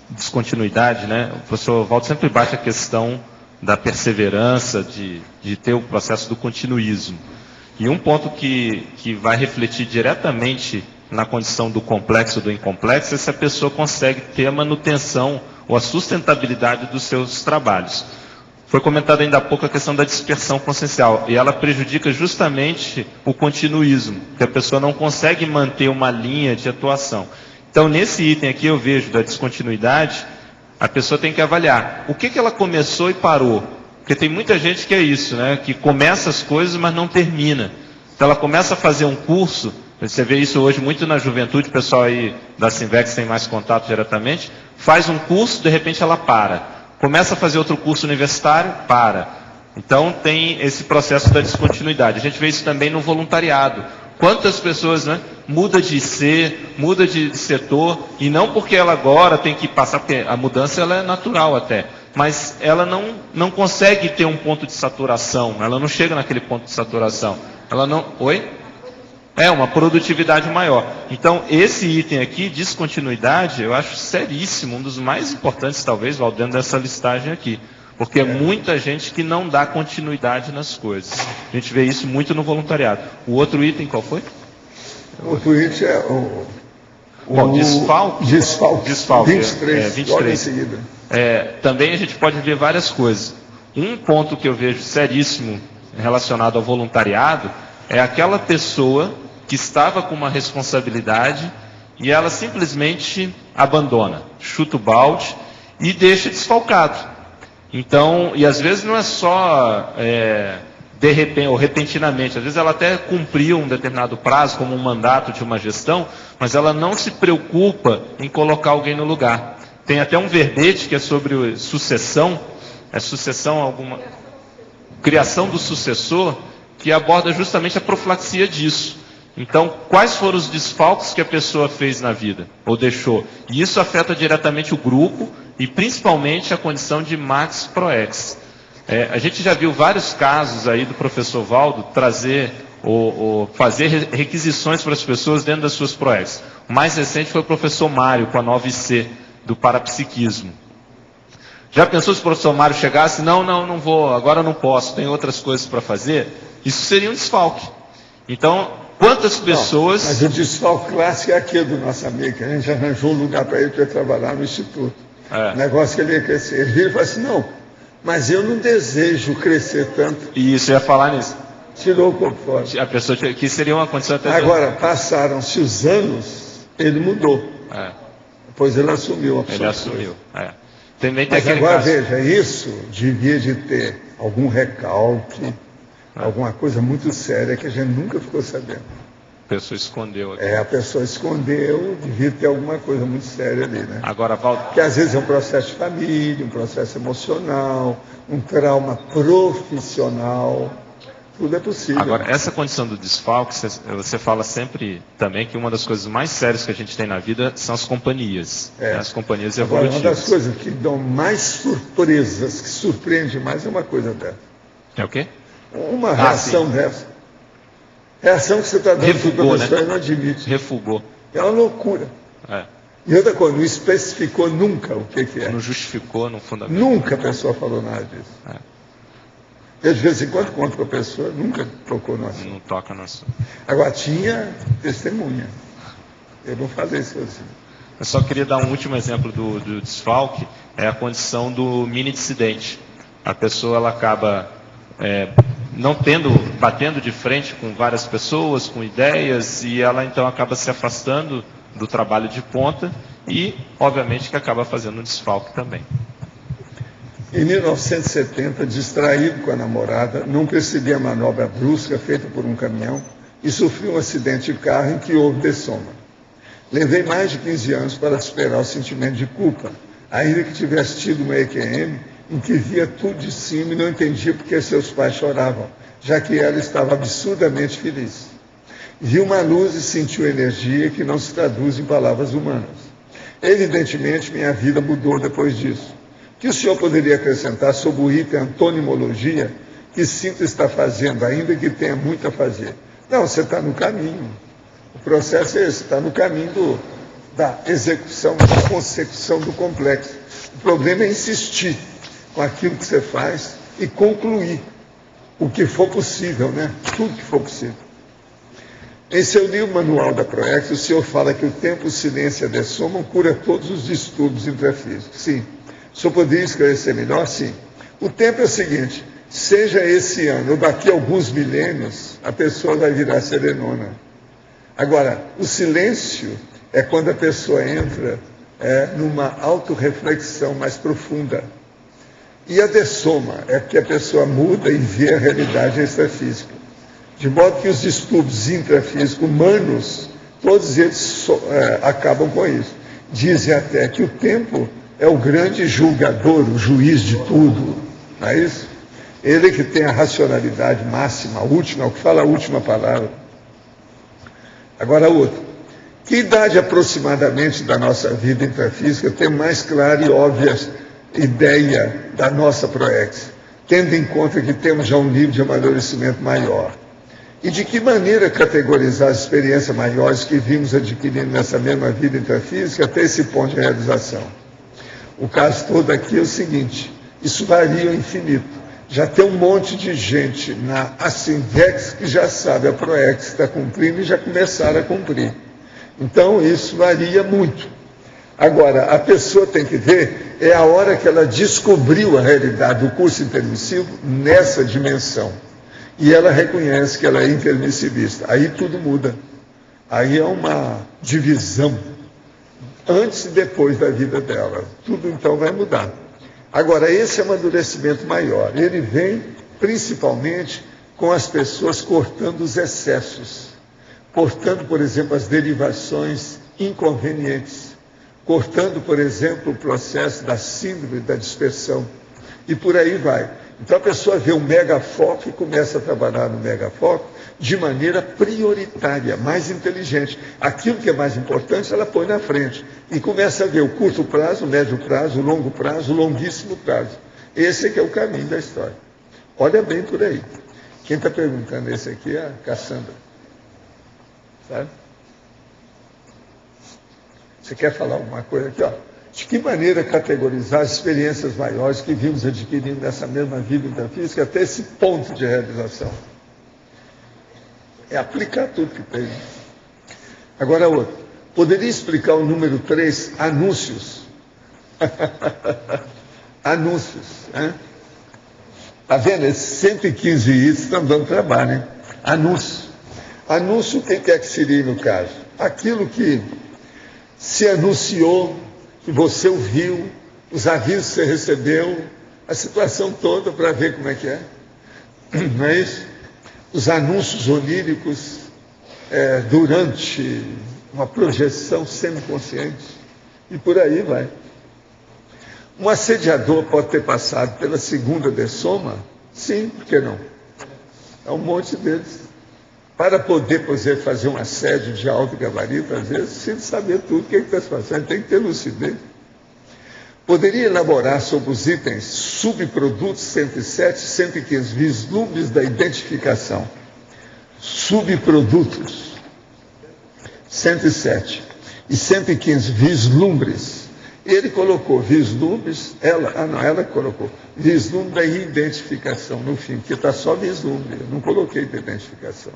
descontinuidade, né? O professor Valdo sempre bate a questão da perseverança, de ter o processo do continuismo. E um ponto que vai refletir diretamente na condição do complexo ou do incomplexo é se a pessoa consegue ter a manutenção ou a sustentabilidade dos seus trabalhos. Foi comentada ainda há pouco a questão da dispersão consciencial, e ela prejudica justamente o continuismo, que a pessoa não consegue manter uma linha de atuação. Então, nesse item aqui eu vejo da descontinuidade, a pessoa tem que avaliar o que ela começou e parou. Porque tem muita gente que é isso, né? Que começa as coisas, mas não termina. Então ela começa a fazer um curso, você vê isso hoje muito na juventude, o pessoal aí da Sinvex tem mais contato diretamente, faz um curso, de repente ela para. Começa a fazer outro curso universitário, para. Então tem esse processo da descontinuidade. A gente vê isso também no voluntariado. Quantas pessoas, né, muda de setor, e não porque ela agora tem que passar, porque a mudança ela é natural até, mas ela não consegue ter um ponto de saturação, ela não chega naquele ponto de saturação. Ela não... Oi? uma produtividade maior. Então, esse item aqui, descontinuidade, eu acho seríssimo, um dos mais importantes, talvez, dentro dessa listagem aqui. Porque é muita gente que não dá continuidade nas coisas. A gente vê isso muito no voluntariado. O outro item, qual foi? O outro item é Bom, desfalque. 23, 23. logo em seguida. Também a gente pode ver várias coisas. Um ponto que eu vejo seríssimo relacionado ao voluntariado é aquela pessoa que estava com uma responsabilidade e ela simplesmente abandona, chuta o balde e deixa desfalcado. Então, e às vezes não é só de repente ou repentinamente, às vezes ela até cumpriu um determinado prazo, como um mandato de uma gestão, mas ela não se preocupa em colocar alguém no lugar. Tem até um verbete que é sobre sucessão, criação do sucessor, que aborda justamente a profilaxia disso. Então, quais foram os desfalques que a pessoa fez na vida, ou deixou? E isso afeta diretamente o grupo, e principalmente a condição de Max Proex. A gente já viu vários casos aí do professor Valdo trazer ou fazer requisições para as pessoas dentro das suas Proex. O mais recente foi o professor Mário, com a 9C, do parapsiquismo. Já pensou se o professor Mário chegasse, não vou, agora não posso, tem outras coisas para fazer? Isso seria um desfalque. Então, quantas pessoas... Mas o desfalque clássico é aquele do nosso amigo, que a gente arranjou um lugar para ele para trabalhar no Instituto. O negócio que ele ia crescer. Ele vira e fala assim, não, mas eu não desejo crescer tanto. E isso, eu ia falar nisso. Tirou o corpo fora. A pessoa que seria uma condição até... Agora, passaram-se os anos, ele mudou. Depois ele assumiu a Ele assumiu, Também tem mas aquele agora, caso... veja, isso devia de ter algum recalque, alguma coisa muito séria que a gente nunca ficou sabendo. A pessoa escondeu aqui. A pessoa escondeu, devia ter alguma coisa muito séria ali, né? Agora, Valdo... Porque às vezes é um processo de família, um processo emocional, um trauma profissional, tudo é possível. Agora, essa condição do desfalque, você fala sempre também que uma das coisas mais sérias que a gente tem na vida são as companhias. As companhias evolutivas. Agora, uma das coisas que dão mais surpresas, que surpreende mais, é uma coisa dessa. É o quê? Uma reação dessa. Reação que você está dando para o professor, né? Não admite. Refugou. É uma loucura. E outra coisa, não especificou nunca o que é. Não justificou, não fundamentou. Nunca a pessoa falou nada disso. Eu, de vez em quando, conto para a pessoa, nunca tocou no assunto. Não toca no assunto. Agora, tinha testemunha. Eu não falei isso assim. Eu só queria dar um último exemplo do desfalque, é a condição do mini dissidente. A pessoa, ela acaba batendo de frente com várias pessoas, com ideias, e ela então acaba se afastando do trabalho de ponta e, obviamente, que acaba fazendo um desfalque também. Em 1970, distraído com a namorada, não percebi a manobra brusca feita por um caminhão e sofri um acidente de carro em que houve dessoma. Levei mais de 15 anos para superar o sentimento de culpa, ainda que tivesse tido uma EQM em que via tudo de cima e não entendia porque seus pais choravam, já que ela estava absurdamente feliz. Viu uma luz e sentiu energia que não se traduz em palavras humanas. Evidentemente, minha vida mudou depois disso. O que o senhor poderia acrescentar sobre o item antonimologia que sinto está fazendo, ainda que tenha muito a fazer? Não, você está no caminho. O processo é esse, está no caminho da execução, da consecução do complexo. O problema é insistir com aquilo que você faz e concluir o que for possível, né? Tudo que for possível. Em seu livro Manual da Proex, o senhor fala que o tempo, o silêncio e a dessoma cura todos os distúrbios intrafísicos. Sim. O senhor poderia esclarecer melhor? Sim. O tempo é o seguinte, seja esse ano ou daqui a alguns milênios, a pessoa vai virar serenona. Agora, o silêncio é quando a pessoa entra numa autorreflexão mais profunda. E a dessoma é que a pessoa muda e vê a realidade extrafísica. De modo que os distúrbios intrafísicos humanos, todos eles acabam com isso. Dizem até que o tempo é o grande julgador, o juiz de tudo. Não é isso? Ele que tem a racionalidade máxima, a última, é o que fala a última palavra. Agora, outra. Que idade aproximadamente da nossa vida intrafísica tem mais clara e óbvia ideia da nossa Proex, tendo em conta que temos já um nível de amadurecimento maior? E de que maneira categorizar as experiências maiores que vimos adquirindo nessa mesma vida intrafísica até esse ponto de realização? O caso todo aqui é o seguinte, isso varia ao infinito. Já tem um monte de gente na Assindex que já sabe a PROEX está cumprindo e já começaram a cumprir. Então, isso varia muito. Agora, a pessoa tem que ver, é a hora que ela descobriu a realidade do curso intermissivo nessa dimensão. E ela reconhece que ela é intermissivista. Aí tudo muda. Aí é uma divisão antes e depois da vida dela. Tudo então vai mudar. Agora, esse amadurecimento maior, ele vem principalmente com as pessoas cortando os excessos, cortando, por exemplo, as derivações inconvenientes, cortando, por exemplo, o processo da síndrome da dispersão, e por aí vai. Então a pessoa vê um megafoco e começa a trabalhar no megafoco de maneira prioritária, mais inteligente. Aquilo que é mais importante, ela põe na frente. E começa a ver o curto prazo, o médio prazo, o longo prazo, o longuíssimo prazo. Esse é que é o caminho da história. Olha bem por aí. Quem está perguntando esse aqui é a Cassandra. Sabe? Você quer falar alguma coisa aqui? Ó. De que maneira categorizar as experiências maiores que vimos adquirindo nessa mesma vida intrafísica até esse ponto de realização? É aplicar tudo que tem. Agora outro. Poderia explicar o número 3, anúncios? Anúncios. Né? Está vendo? Esses 115 itens estão dando trabalho, hein? Anúncio. Anúncio, o que é que seria no caso? Aquilo que se anunciou, que você ouviu, os avisos que você recebeu, a situação toda para ver como é que é. Não é isso? Os anúncios oníricos durante uma projeção semiconsciente, e por aí vai. Um assediador pode ter passado pela segunda dessoma? Sim, por que não? É um monte deles. Para poder, por exemplo, fazer um assédio de alto gabarito, às vezes, precisa saber tudo o que está se passando, tem que ter lucidez. Poderia elaborar sobre os itens subprodutos 107 e 115, vislumbres da identificação. Subprodutos 107 e 115, vislumbres. Ele colocou vislumbres, ela colocou vislumbre da identificação no fim, porque está só vislumbre, eu não coloquei de identificação.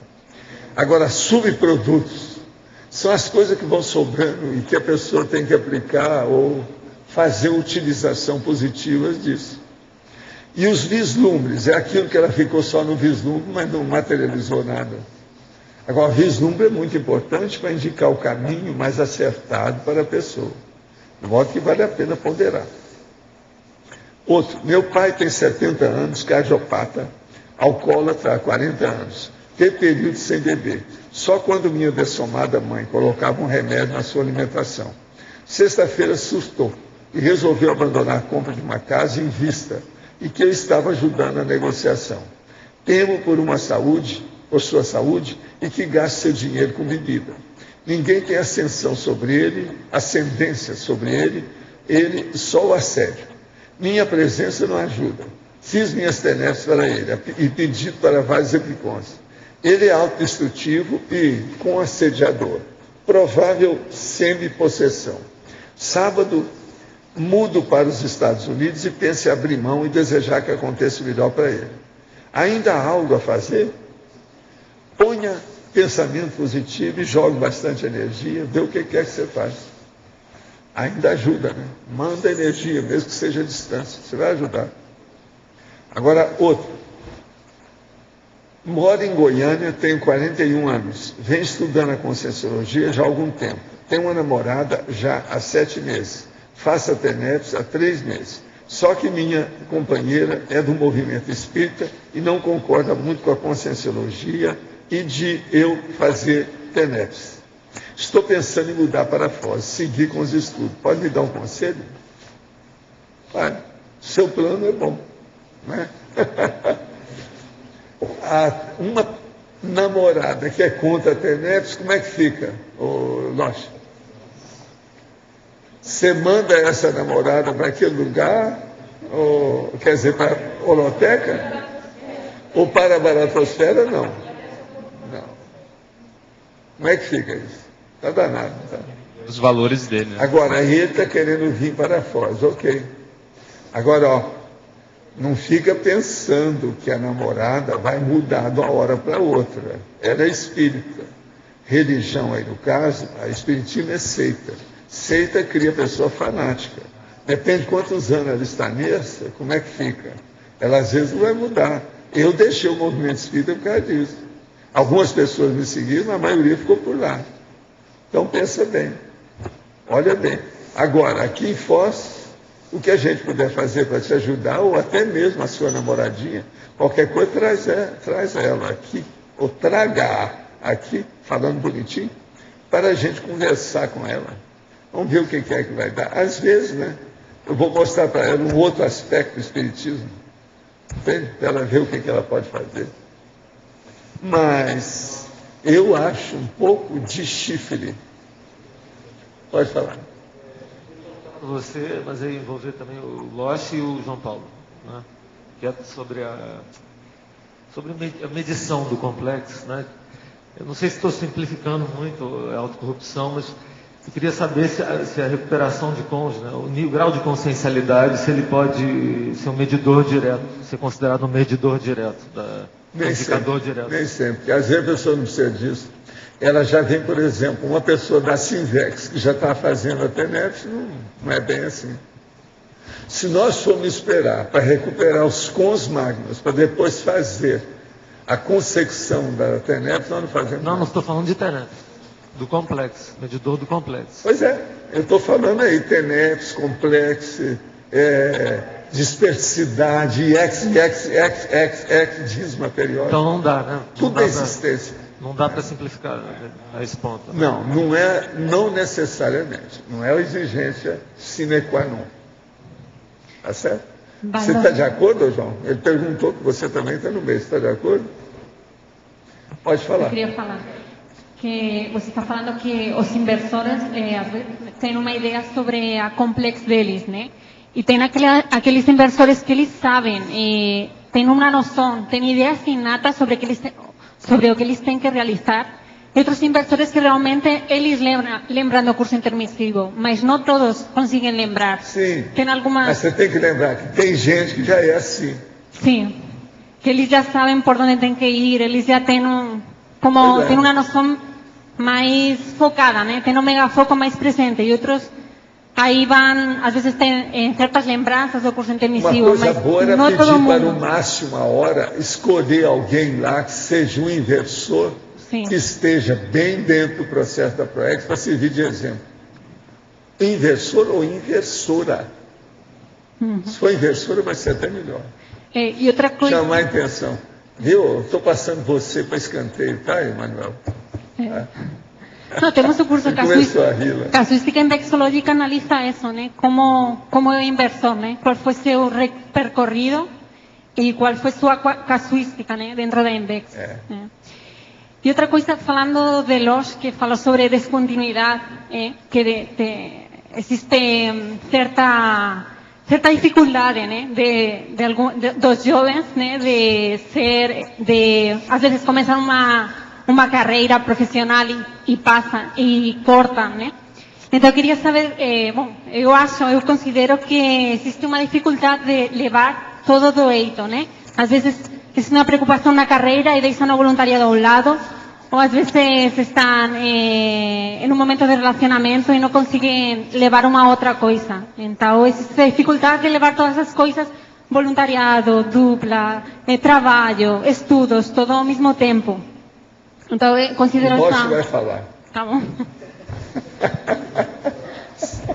Agora, subprodutos são as coisas que vão sobrando e que a pessoa tem que aplicar ou fazer utilização positiva disso. E os vislumbres, é aquilo que ela ficou só no vislumbre, mas não materializou nada. Agora, vislumbre é muito importante para indicar o caminho mais acertado para a pessoa. De modo que vale a pena ponderar. Outro, meu pai tem 70 anos, cardiopata, alcoólatra há 40 anos. Teve período sem beber. Só quando minha dessomada mãe colocava um remédio na sua alimentação. Sexta-feira surtou e resolveu abandonar a compra de uma casa em vista e que eu estava ajudando a negociação. Temo por sua saúde e que gaste seu dinheiro com bebida. Ninguém tem ascendência sobre ele só o assédio. Minha presença não ajuda. Fiz minhas tenefes para ele e pedi para vários epicons. Ele é autodestrutivo e com assediador. Provável semi-possessão. Sábado, mudo para os Estados Unidos e penso em abrir mão e desejar que aconteça o melhor para ele. Ainda há algo a fazer? Ponha pensamento positivo e jogue bastante energia, vê o que quer que você faz. Ainda ajuda, né? Manda energia, mesmo que seja à distância, você vai ajudar. Agora, outro. Moro em Goiânia, tenho 41 anos. Venho estudando a Conscienciologia já há algum tempo. Tenho uma namorada já há 7 meses. Faço a TENEPS há 3 meses. Só que minha companheira é do movimento espírita e não concorda muito com a Conscienciologia e de eu fazer TENEPS. Estou pensando em mudar para a Foz, seguir com os estudos. Pode me dar um conselho? Vai. Seu plano é bom, né? Uma namorada que é contra a TENEPS, como é que fica, Loche? Você manda essa namorada para aquele lugar, quer dizer, para a holoteca? Ou para a baratosfera? Não. Como é que fica isso? Está danado, tá? Os valores dele, né? Agora, ele está querendo vir para Foz, ok. Agora, ó, não fica pensando que a namorada vai mudar de uma hora para outra. Ela é espírita. Religião aí, no caso, a espiritismo é seita. Seita cria pessoa fanática. Depende de quantos anos ela está nessa, como é que fica? Ela às vezes não vai mudar. Eu deixei o movimento espírita por causa disso. Algumas pessoas me seguiram, a maioria ficou por lá. Então pensa bem. Olha bem. Agora, aqui em Foz, o que a gente puder fazer para te ajudar, ou até mesmo a sua namoradinha, qualquer coisa traz ela aqui, ou traga aqui, falando bonitinho, para a gente conversar com ela. Vamos ver o que é que vai dar. Às vezes, né, eu vou mostrar para ela um outro aspecto do espiritismo, entende? Para ela ver o que ela pode fazer. Mas eu acho um pouco de chifre. Pode falar. Você, mas aí envolver também o Loche e o João Paulo, né? Que é sobre a medição do complexo, né? Eu não sei se estou simplificando muito a autocorrupção, mas eu queria saber se a recuperação de cônjuge, né, o grau de consciencialidade, se ele pode ser um medidor direto, ser considerado um medidor direto, um indicador direto. Nem sempre, porque às vezes a pessoa não precisa disso. Ela já vem, por exemplo, uma pessoa da Sinvex, que já está fazendo a TENEPS, não é bem assim. Se nós formos esperar para recuperar os cons magnos, para depois fazer a consecução da TENEPS, nós não fazemos nada. Não estou falando de TENEPS. Do complexo, medidor do complexo. Pois é, eu estou falando aí, TENEPS, complexo, dispersidade, dízima periódica. Então não dá, né? Tudo é existência. Não dá para simplificar a esse ponto. Né? Não necessariamente. Não é uma exigência sine qua non. Tá certo? Você está de acordo, João? Ele perguntou que você também está no meio. Você está de acordo? Pode falar. Eu queria falar que você está falando que os inversores têm uma ideia sobre a complexo deles, né? E tem aqueles inversores que eles sabem, têm uma noção, têm ideias inatas sobre o que eles têm que realizar. E outros inversores que realmente eles lembram do curso intermissivo, mas não todos conseguem lembrar. Sim, tem algumas... mas você tem que lembrar que tem gente que já é assim. Sim, que eles já sabem por onde tem que ir, eles já têm tem uma noção mais focada, né? Tem um megafoco mais presente, e outros aí vão, às vezes tem certas lembranças do curso intermissivo. Uma coisa boa era pedir para no máximo a hora escolher alguém lá que seja um inversor, sim, que esteja bem dentro do processo da ProEx para servir de exemplo. Inversor ou inversora. Se for inversora vai ser até melhor. E outra coisa... Chamar a atenção. Viu? Estou passando você para escanteio, tá, Emanuel? No, temos o curso Casuística Indexológica, analiza isso, né? Como é o inversor, né? Qual foi seu percorrido e qual foi sua casuística, né? Dentro da Index. E outra coisa, falando de Loche, que falou sobre descontinuidade, que existe certa dificuldade, né? Dos jovens, né? Às vezes começam uma carreira profissional e passam e cortam, né? Então eu queria saber, eu considero que existe uma dificuldade de levar todo doito, né? Às vezes existe uma preocupação na carreira e deixam o voluntariado ao lado, ou às vezes estão em um momento de relacionamento e não conseguem levar uma outra coisa. Então existe a dificuldade de levar todas as coisas, voluntariado, dupla, trabalho, estudos, tudo ao mesmo tempo. Então, eu considero essa... vai falar. Tá bom.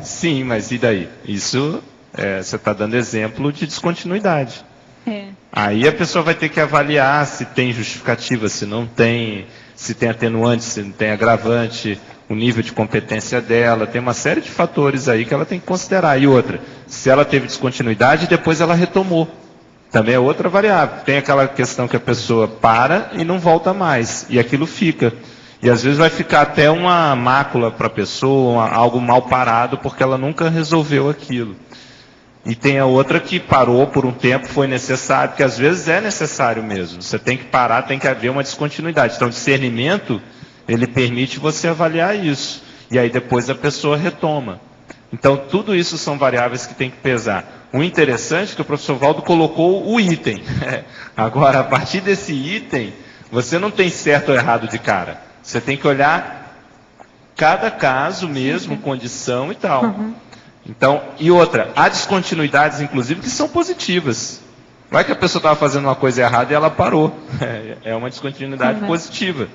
Sim, mas e daí? Isso, você está dando exemplo de descontinuidade. Aí a pessoa vai ter que avaliar se tem justificativa, se não tem, se tem atenuante, se não tem agravante, o nível de competência dela, tem uma série de fatores aí que ela tem que considerar. E outra, se ela teve descontinuidade, depois ela retomou. Também é outra variável. Tem aquela questão que a pessoa para e não volta mais. E aquilo fica. E às vezes vai ficar até uma mácula para a pessoa, algo mal parado, porque ela nunca resolveu aquilo. E tem a outra que parou por um tempo, foi necessário, porque às vezes é necessário mesmo. Você tem que parar, tem que haver uma descontinuidade. Então, discernimento, ele permite você avaliar isso. E aí depois a pessoa retoma. Então, tudo isso são variáveis que tem que pesar. O interessante é que o professor Valdo colocou o item. Agora, a partir desse item, você não tem certo ou errado de cara. Você tem que olhar cada caso mesmo, condição e tal. Uhum. Então, e outra, há descontinuidades, inclusive, que são positivas. Não é que a pessoa estava fazendo uma coisa errada e ela parou. É uma descontinuidade positiva.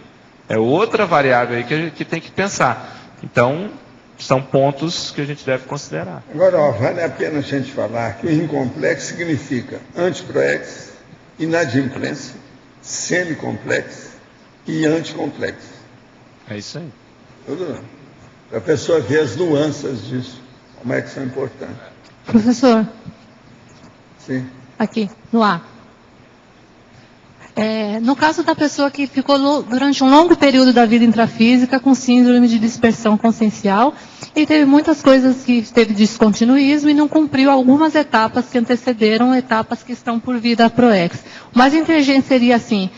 É outra variável aí que tem que pensar. Então, são pontos que a gente deve considerar. Agora, ó, vale a pena a gente falar que o incomplexo significa antiproex, inadimplência, semicomplexo e anticomplexo. É isso aí. Tudo para a pessoa ver as nuances disso, como é que são importantes. Professor. Sim. Aqui, no ar. No caso da pessoa que ficou durante um longo período da vida intrafísica com síndrome de dispersão consciencial e teve muitas coisas que teve descontinuísmo e não cumpriu algumas etapas que antecederam etapas que estão por vir da PROEX. O mais inteligente seria, assim,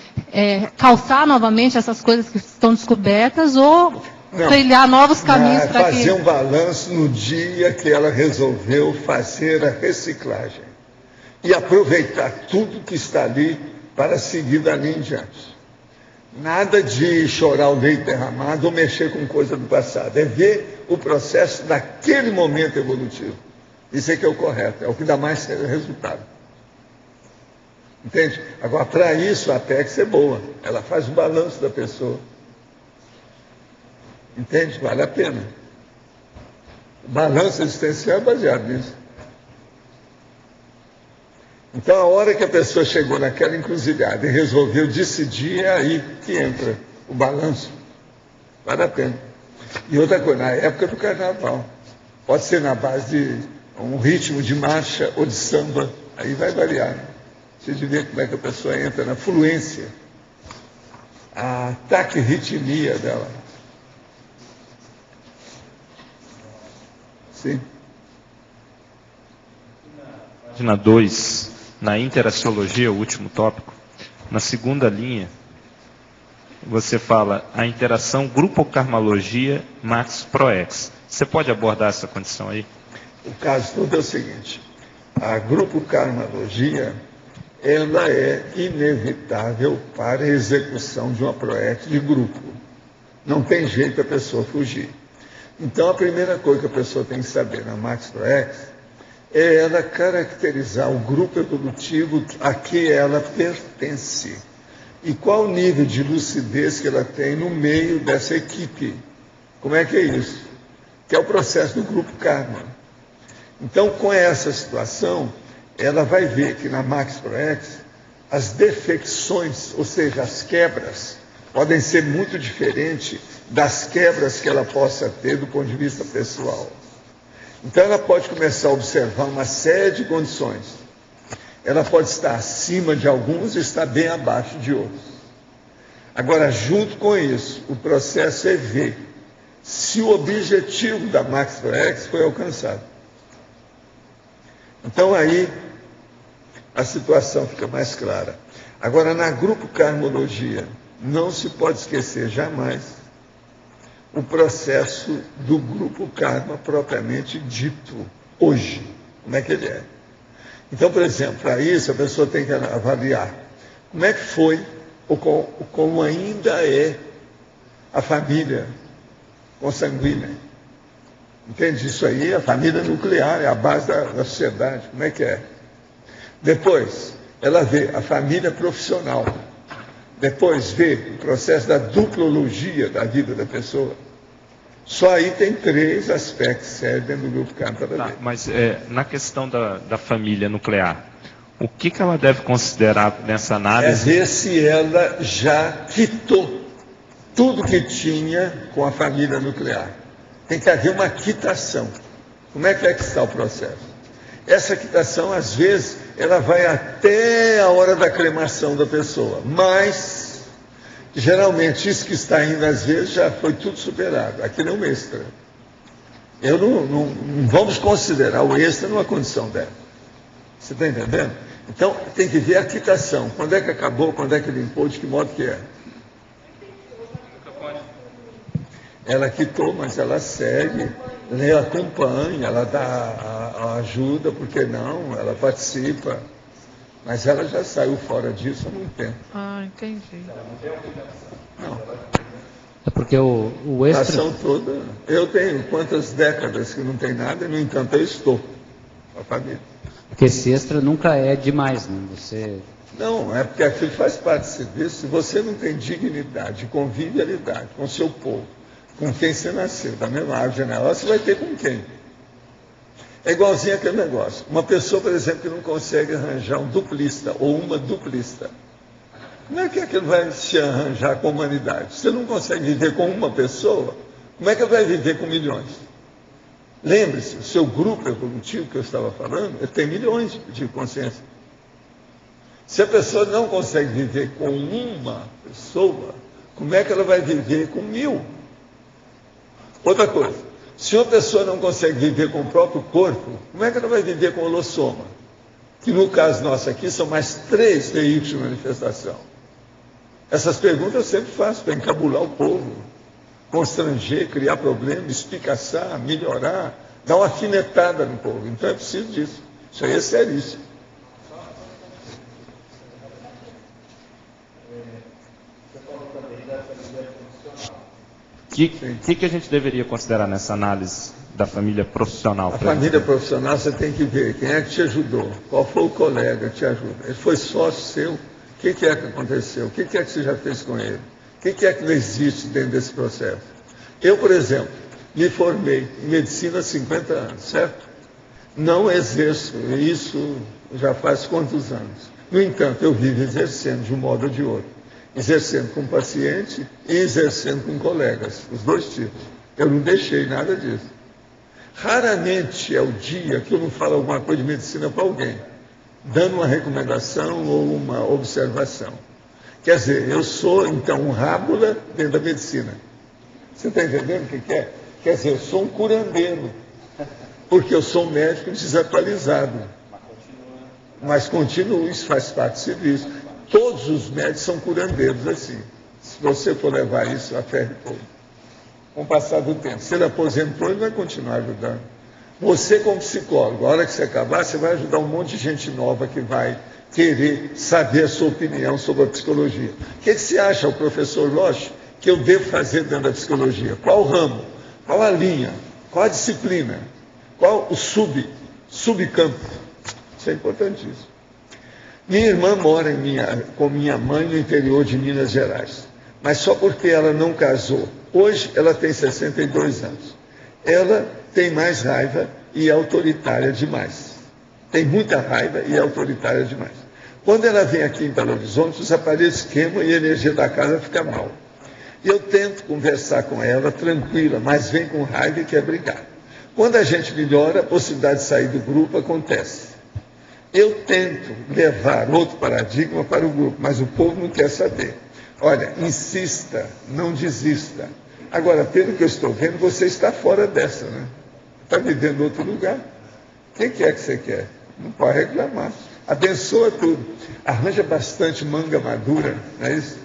calçar novamente essas coisas que estão descobertas ou trilhar novos caminhos para que... Fazer um balanço no dia que ela resolveu fazer a reciclagem e aproveitar tudo que está ali para seguir dali em diante. Nada de chorar o leite derramado ou mexer com coisa do passado. É ver o processo daquele momento evolutivo. Isso é que é o correto, é o que dá mais resultado. Entende? Agora, para isso, a Apex é boa. Ela faz o balanço da pessoa. Entende? Vale a pena. O balanço existencial é baseado nisso. Então, a hora que a pessoa chegou naquela encruzilhada e resolveu decidir, é aí que entra o balanço. Vale a pena. E outra coisa, na época do carnaval. Pode ser na base de um ritmo de marcha ou de samba. Aí vai variar. Você vê como é que a pessoa entra na fluência. A taquirritmia dela. Sim. Página 2. Na interaciologia, o último tópico, na segunda linha, você fala a interação grupocarmalogia max-proex. Você pode abordar essa condição aí? O caso todo é o seguinte, a grupocarmalogia, ela é inevitável para a execução de uma proex de grupo. Não tem jeito a pessoa fugir. Então, a primeira coisa que a pessoa tem que saber na max-proex é ela caracterizar o grupo evolutivo a que ela pertence. E qual o nível de lucidez que ela tem no meio dessa equipe. Como é que é isso? Que é o processo do grupo karma. Então, com essa situação, ela vai ver que na Max ProEx, as defecções, ou seja, as quebras, podem ser muito diferentes das quebras que ela possa ter do ponto de vista pessoal. Então, ela pode começar a observar uma série de condições. Ela pode estar acima de alguns e estar bem abaixo de outros. Agora, junto com isso, o processo é ver se o objetivo da Max ProEx foi alcançado. Então, aí, a situação fica mais clara. Agora, na grupo karmologia, não se pode esquecer jamais o processo do grupo karma propriamente dito hoje. Como é que ele é? Então, por exemplo, para isso a pessoa tem que avaliar como é que foi ou como ainda é a família consanguínea. Entende? Isso aí, a família nuclear, é a base da sociedade. Como é que é? Depois, ela vê a família profissional. Depois vê o processo da duplologia da vida da pessoa. Só aí tem 3 aspectos sérios dentro do grupo karma para ver. Mas na questão da família nuclear, o que ela deve considerar nessa análise? É ver se ela já quitou tudo que tinha com a família nuclear. Tem que haver uma quitação. Como é que está o processo? Essa quitação, às vezes, ela vai até a hora da cremação da pessoa, mas, geralmente, isso que está indo, às vezes, já foi tudo superado. Aquilo é um extra. Não vamos considerar o extra numa condição dessa. Você está entendendo? Então, tem que ver a quitação. Quando é que acabou, quando é que limpou, de que modo que é. Ela quitou, mas ela segue, ela acompanha, ela dá a ajuda, porque não, ela participa. Mas ela já saiu fora disso há muito tempo. Ah, entendi. Não. É porque o A extra... ação toda, eu tenho quantas décadas que não tem nada, e no entanto eu estou com a família. Porque esse extra nunca é demais, né? Você... Não, é porque aquilo faz parte do serviço. Se você não tem dignidade, convivialidade com o seu povo, com quem você nasceu, da mesma árvore genealógica, você vai ter com quem? É igualzinho aquele negócio. Uma pessoa, por exemplo, que não consegue arranjar um duplista ou uma duplista. Como é que aquilo vai se arranjar com a humanidade? Você não consegue viver com uma pessoa, como é que vai viver com milhões? Lembre-se, o seu grupo evolutivo que eu estava falando, ele tem milhões de consciência. Se a pessoa não consegue viver com uma pessoa, como é que ela vai viver com 1000? Outra coisa, se uma pessoa não consegue viver com o próprio corpo, como é que ela vai viver com o holossoma? Que no caso nosso aqui são mais 3 veículos de manifestação. Essas perguntas eu sempre faço para encabular o povo, constranger, criar problemas, espicaçar, melhorar, dar uma afinetada no povo. Então é preciso disso. Isso aí é seríssimo. O que a gente deveria considerar nessa análise da família profissional? A família profissional você tem que ver quem é que te ajudou, qual foi o colega que te ajuda. Ele foi sócio seu, o que é que aconteceu, o que é que você já fez com ele, o que é que não existe dentro desse processo. Eu, por exemplo, me formei em medicina há 50 anos, certo? Não exerço isso já faz quantos anos? No entanto, eu vivo exercendo de um modo ou de outro. Exercendo com paciente e exercendo com colegas, os dois tipos. Eu não deixei nada disso. Raramente é o dia que eu não falo alguma coisa de medicina para alguém, dando uma recomendação ou uma observação. Quer dizer, eu sou, então, um rábula dentro da medicina. Você está entendendo o que é? Quer dizer, eu sou um curandeiro, porque eu sou um médico desatualizado. Mas continuo, isso faz parte do serviço. Todos os médicos são curandeiros assim. Se você for levar isso a ferro e fogo. Com o passar do tempo. Se ele aposentou, ele vai continuar ajudando. Você, como psicólogo, a hora que você acabar, você vai ajudar um monte de gente nova que vai querer saber a sua opinião sobre a psicologia. O que você acha, o professor Roche, que eu devo fazer dentro da psicologia? Qual o ramo? Qual a linha? Qual a disciplina? Qual o subcampo? Isso é importantíssimo. Minha irmã mora com minha mãe no interior de Minas Gerais, mas só porque ela não casou. Hoje ela tem 62 anos. Ela tem mais raiva e é autoritária demais. Tem muita raiva e é autoritária demais. Quando ela vem aqui em Belo Horizonte, os aparelhos queimam e a energia da casa fica mal. E eu tento conversar com ela tranquila, mas vem com raiva e quer brigar. Quando a gente melhora, a possibilidade de sair do grupo acontece. Eu tento levar outro paradigma para o grupo, mas o povo não quer saber. Olha, insista, não desista. Agora, pelo que eu estou vendo, você está fora dessa, né? Está vivendo em outro lugar. O que é que você quer? Não pode reclamar. Abençoa tudo. Arranja bastante manga madura, não é isso?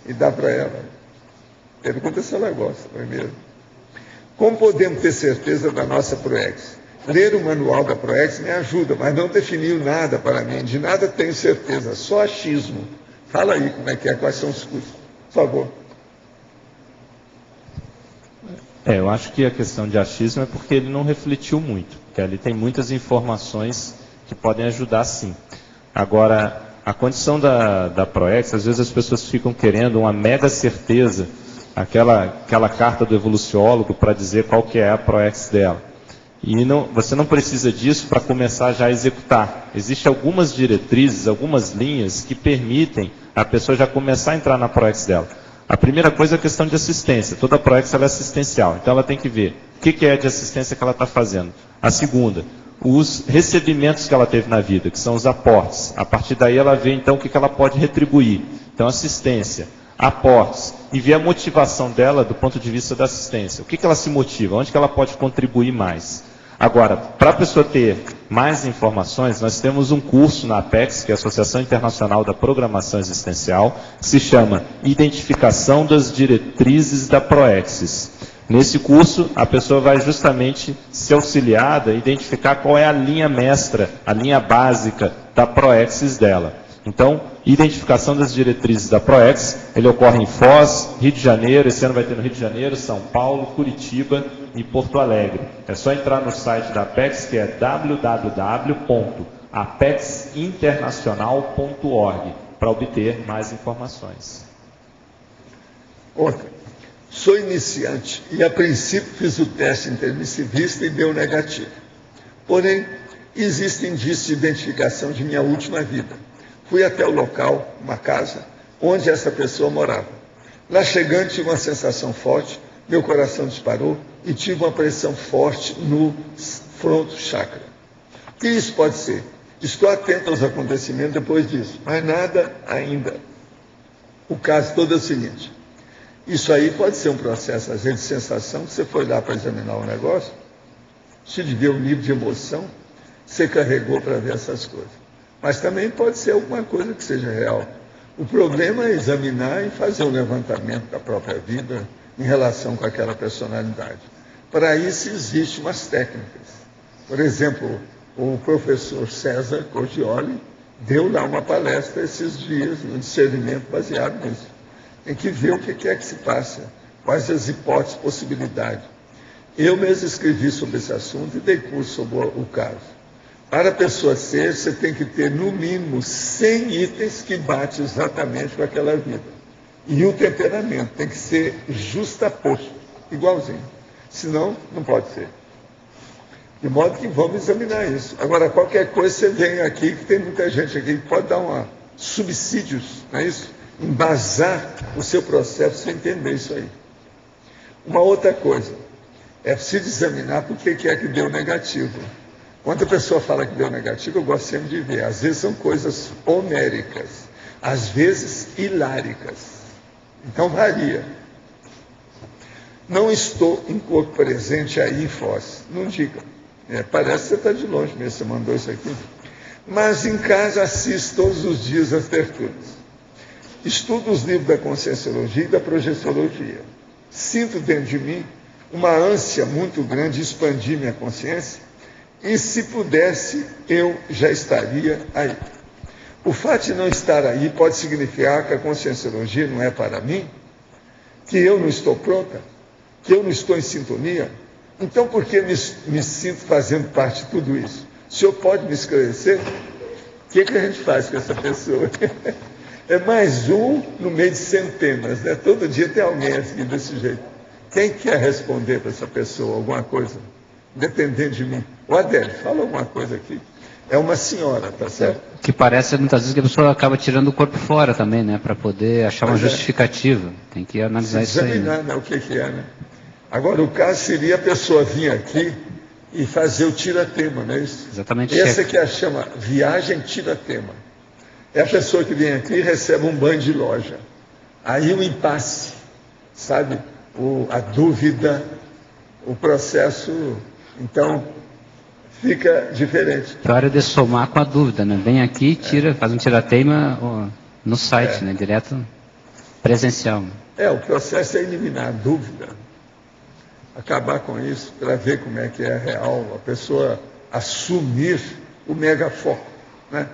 E dá para ela. Pergunta se ela gosta, não é mesmo? Como podemos ter certeza da nossa ProEx? Ler o manual da ProEx me ajuda, mas não definiu nada para mim. De nada tenho certeza, só achismo. Fala aí como é que é, quais são os custos. Por favor. Eu acho que a questão de achismo é porque ele não refletiu muito, porque ali tem muitas informações que podem ajudar sim. Agora, a condição da ProEx, às vezes as pessoas ficam querendo uma mega certeza, aquela carta do evoluciólogo para dizer qual que é a ProEx dela. E você não precisa disso para começar já a executar. Existem algumas diretrizes, algumas linhas que permitem a pessoa já começar a entrar na ProEx dela. A primeira coisa é a questão de assistência. Toda ProEx ela é assistencial, então ela tem que ver o que é de assistência que ela está fazendo. A segunda, os recebimentos que ela teve na vida, que são os aportes. A partir daí ela vê então o que ela pode retribuir. Então assistência, aportes, e ver a motivação dela do ponto de vista da assistência. O que ela se motiva, onde que ela pode contribuir mais. Agora, para a pessoa ter mais informações, nós temos um curso na APEX, que é a Associação Internacional da Programação Existencial, que se chama Identificação das Diretrizes da Proexis. Nesse curso, a pessoa vai justamente ser auxiliada a identificar qual é a linha mestra, a linha básica da Proexis dela. Então, identificação das diretrizes da Proexis, ele ocorre em Foz, Rio de Janeiro, esse ano vai ter no Rio de Janeiro, São Paulo, Curitiba e Porto Alegre. É só entrar no site da Apex, que é www.apexinternacional.org, para obter mais informações. Outra, sou iniciante e a princípio fiz o teste intermissivista e deu negativo. Porém, existe indício de identificação de minha última vida. Fui até o local, uma casa, onde essa pessoa morava. Lá chegando, tive uma sensação forte, meu coração disparou e tive uma pressão forte no fronto chakra. O que isso pode ser? Estou atento aos acontecimentos depois disso, mas nada ainda. O caso todo é o seguinte: isso aí pode ser um processo, às vezes, de sensação, que você foi lá para examinar o negócio, se de ver o nível de emoção, você carregou para ver essas coisas. Mas também pode ser alguma coisa que seja real. O problema é examinar e fazer um levantamento da própria vida em relação com aquela personalidade. Para isso existem umas técnicas. Por exemplo, o professor César Cordioli deu lá uma palestra esses dias, um discernimento baseado nisso. Tem que ver o que é que se passa, quais as hipóteses, possibilidades. Eu mesmo escrevi sobre esse assunto e dei curso sobre o caso. Para a pessoa ser, você tem que ter, no mínimo, 100 itens que batem exatamente com aquela vida. E o temperamento tem que ser justaposto, igualzinho. Senão, não pode ser. De modo que vamos examinar isso. Agora, qualquer coisa, você vem aqui, que tem muita gente aqui que pode dar subsídios, não é isso? Embasar o seu processo sem entender isso aí. Uma outra coisa, é preciso examinar por que é que deu negativo. Quando a pessoa fala que deu negativo, eu gosto sempre de ver. Às vezes são coisas homéricas, às vezes hiláricas. Então varia. Não estou em corpo presente aí em Foz. Não diga. Parece que você está de longe mesmo, você mandou isso aqui. Mas em casa assisto todos os dias às tertúlias. Estudo os livros da Conscienciologia e da Projeciologia. Sinto dentro de mim uma ânsia muito grande de expandir minha consciência. E se pudesse, eu já estaria aí. O fato de não estar aí pode significar que a Conscienciologia não é para mim, que eu não estou pronta, que eu não estou em sintonia. Então, por que me sinto fazendo parte de tudo isso? O senhor pode me esclarecer? O que a gente faz com essa pessoa? É mais um no meio de centenas, né? Todo dia tem alguém assim desse jeito. Quem quer responder para essa pessoa alguma coisa? Dependendo de mim. O Adélio, fala alguma coisa aqui. É uma senhora, tá certo? Que parece muitas vezes que a pessoa acaba tirando o corpo fora também, né? Para poder achar uma justificativa. Tem que analisar isso aí. Examinar, né? O que é, né? Agora, o caso seria a pessoa vir aqui e fazer o tira-tema, não é isso? Exatamente. Essa que chama viagem tira-tema. É a pessoa que vem aqui e recebe um banho de loja. Aí o impasse, sabe? A dúvida, o processo, então, fica diferente. A hora de somar com a dúvida, né? Vem aqui, tira, faz um tira-tema no site, né? Direto presencial. O processo é eliminar a dúvida, acabar com isso, para ver como é que é real, a pessoa assumir o megafoco, né?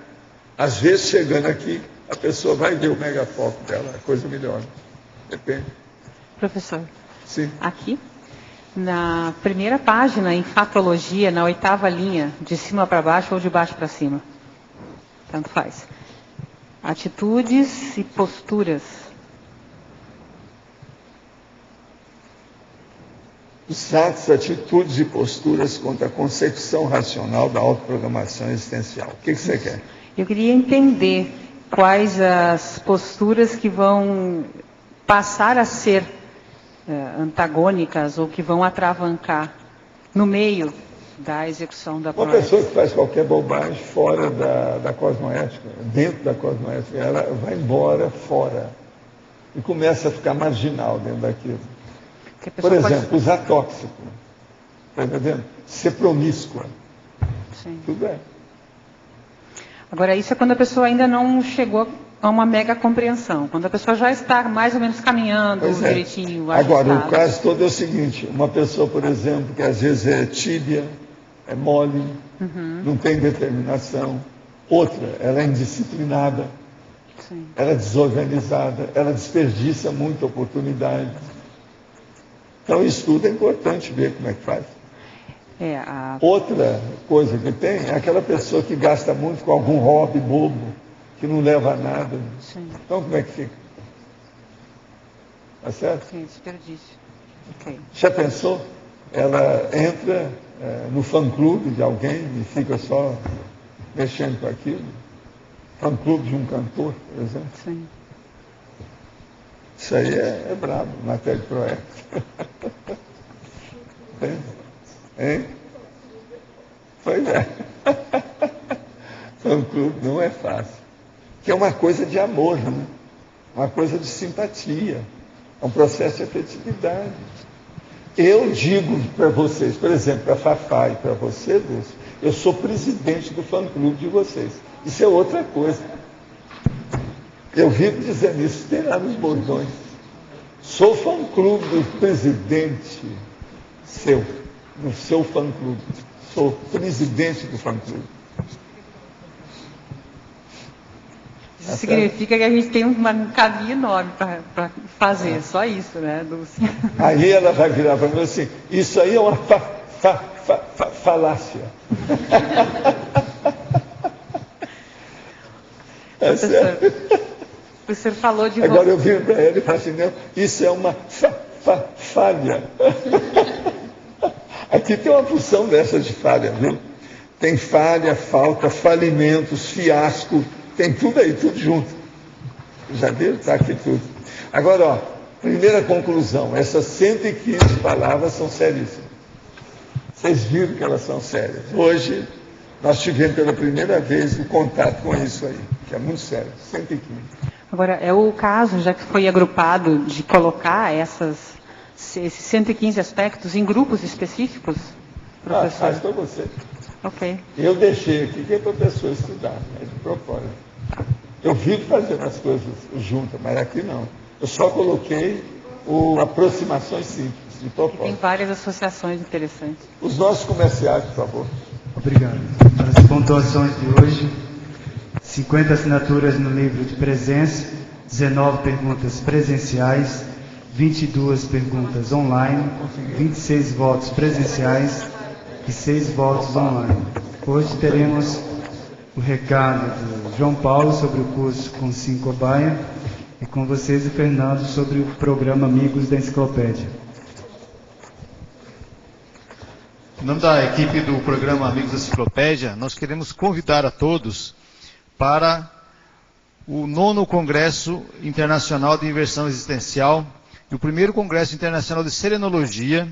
Às vezes, chegando aqui, a pessoa vai ver o megafoco dela, a coisa melhora. Depende. Professor, sim. Aqui, na primeira página, em fatologia, na 8ª linha, de cima para baixo ou de baixo para cima. Tanto faz. Atitudes e posturas. Os atos, atitudes e posturas contra a concepção racional da autoprogramação existencial. O que você quer? Eu queria entender quais as posturas que vão passar a ser antagônicas ou que vão atravancar no meio da execução da Uma pessoa que faz qualquer bobagem fora da cosmoética, dentro da cosmoética, ela vai embora fora e começa a ficar marginal dentro daquilo. Por exemplo, usar tóxico. Está entendendo? Ser promíscua. Sim. Tudo é. Agora, isso é quando a pessoa ainda não chegou a uma mega compreensão. Quando a pessoa já está mais ou menos caminhando direitinho, Agora, ajustado. o caso todo é o seguinte, uma pessoa, por exemplo, que às vezes é tíbia, é mole, não tem determinação. Outra, ela é indisciplinada, ela é desorganizada, ela desperdiça muita oportunidade. Então, isso tudo é importante ver como é que faz. Outra coisa que tem é aquela pessoa que gasta muito com algum hobby bobo, que não leva a nada. Sim. Então, como é que fica? Tá certo? Sim, desperdício. Okay. Já pensou? Ela entra no fã-clube de alguém e fica só mexendo com aquilo. Fã-clube de um cantor, por exemplo. Sim. Isso aí é brabo, matéria de projeto. Hein? Pois é. Fã-clube não é fácil. Que é uma coisa de amor, né? Uma coisa de simpatia. É um processo de afetividade. Eu digo para vocês, por exemplo, para a Fafá e para você, Lúcio, eu sou presidente do fã-clube de vocês. Isso é outra coisa. Eu vivo dizendo isso, tem lá nos bordões. Sou fã-clube do presidente seu, do seu fã-clube. Sou presidente do fã-clube. Isso significa que a gente tem um caminho enorme para fazer, só isso, né, Lúcia? Aí ela vai virar para mim assim, isso aí é uma falácia. O senhor falou de... Agora eu viro para ela e falo assim, não, isso é uma falha. Aqui tem uma função dessa de falha, viu? Tem falha, falta, falimentos, fiasco, tem tudo aí, tudo junto. Já viram? Está aqui tudo. Agora, ó, primeira conclusão, essas 115 palavras são seríssimas. Vocês viram que elas são sérias. Hoje, nós tivemos pela primeira vez o contato com isso aí, que é muito sério, 115. Agora, é o caso, já que foi agrupado, de colocar esses 115 aspectos em grupos específicos, professor? Faz para você. Ok. Eu deixei aqui que é para a pessoa estudar, mas de propósito. Eu vivo fazendo as coisas juntas, mas aqui não. Eu só coloquei aproximações simples, de propósito. Tem várias associações interessantes. Os nossos comerciais, por favor. Obrigado. Para as pontuações de hoje, 50 assinaturas no livro de presença, 19 perguntas presenciais, 22 perguntas online, 26 votos presenciais e 6 votos online. Hoje teremos o recado do João Paulo sobre o curso com 5 Cobaia e com vocês o Fernando sobre o programa Amigos da Enciclopédia. Em nome da equipe do programa Amigos da Enciclopédia, nós queremos convidar a todos para o 9º Congresso Internacional de Inversão Existencial e o 1º Congresso Internacional de Serenologia,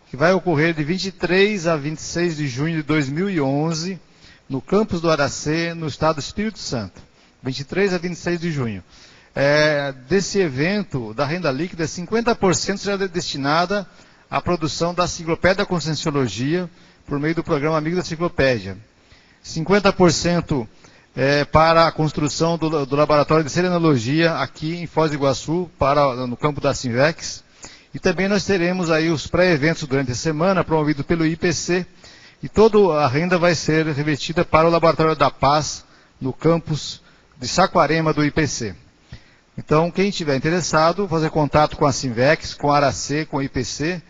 que vai ocorrer de 23 a 26 de junho de 2011, no campus do Aracê, no estado do Espírito Santo. 23 a 26 de junho. Desse evento, da renda líquida, 50% será destinada à produção da Enciclopédia da Conscienciologia, por meio do programa Amigo da Enciclopédia. 50% para a construção do Laboratório de Serenologia, aqui em Foz do Iguaçu, no campo da Sinvex. E também nós teremos aí os pré-eventos durante a semana, promovido pelo IPC, e toda a renda vai ser revertida para o Laboratório da Paz, no campus de Saquarema do IPC. Então, quem estiver interessado, fazer contato com a Sinvex, com a Aracê, com o IPC,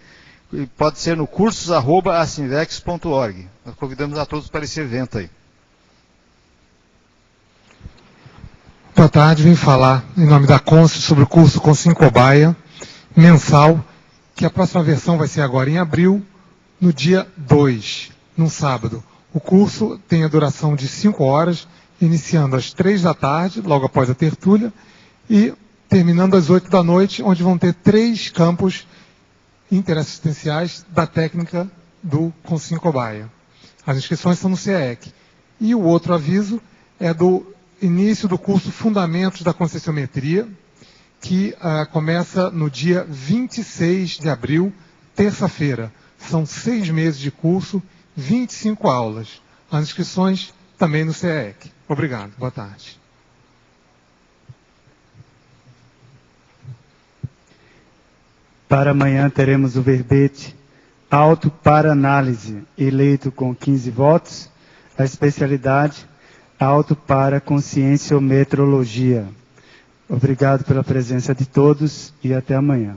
pode ser no cursos@asinvex.org. Nós convidamos a todos para esse evento aí. Boa tarde, vim falar em nome da Conce sobre o curso com 5 Cobaia, mensal, que a próxima versão vai ser agora em abril, no dia 2, num sábado. O curso tem a duração de 5 horas, iniciando às 3 da tarde, logo após a tertúlia, e terminando às 8 da noite, onde vão ter 3 campos interassistenciais da técnica do com 5 Cobaia. As inscrições são no CEEC. E o outro aviso é do início do curso Fundamentos da Conscienciometria, que começa no dia 26 de abril, terça-feira. São 6 meses de curso, 25 aulas. As inscrições também no CEEC. Obrigado. Boa tarde. Para amanhã teremos o verbete Auto para Análise, eleito com 15 votos. A especialidade Auto para Conscienciometrologia. Obrigado pela presença de todos e até amanhã.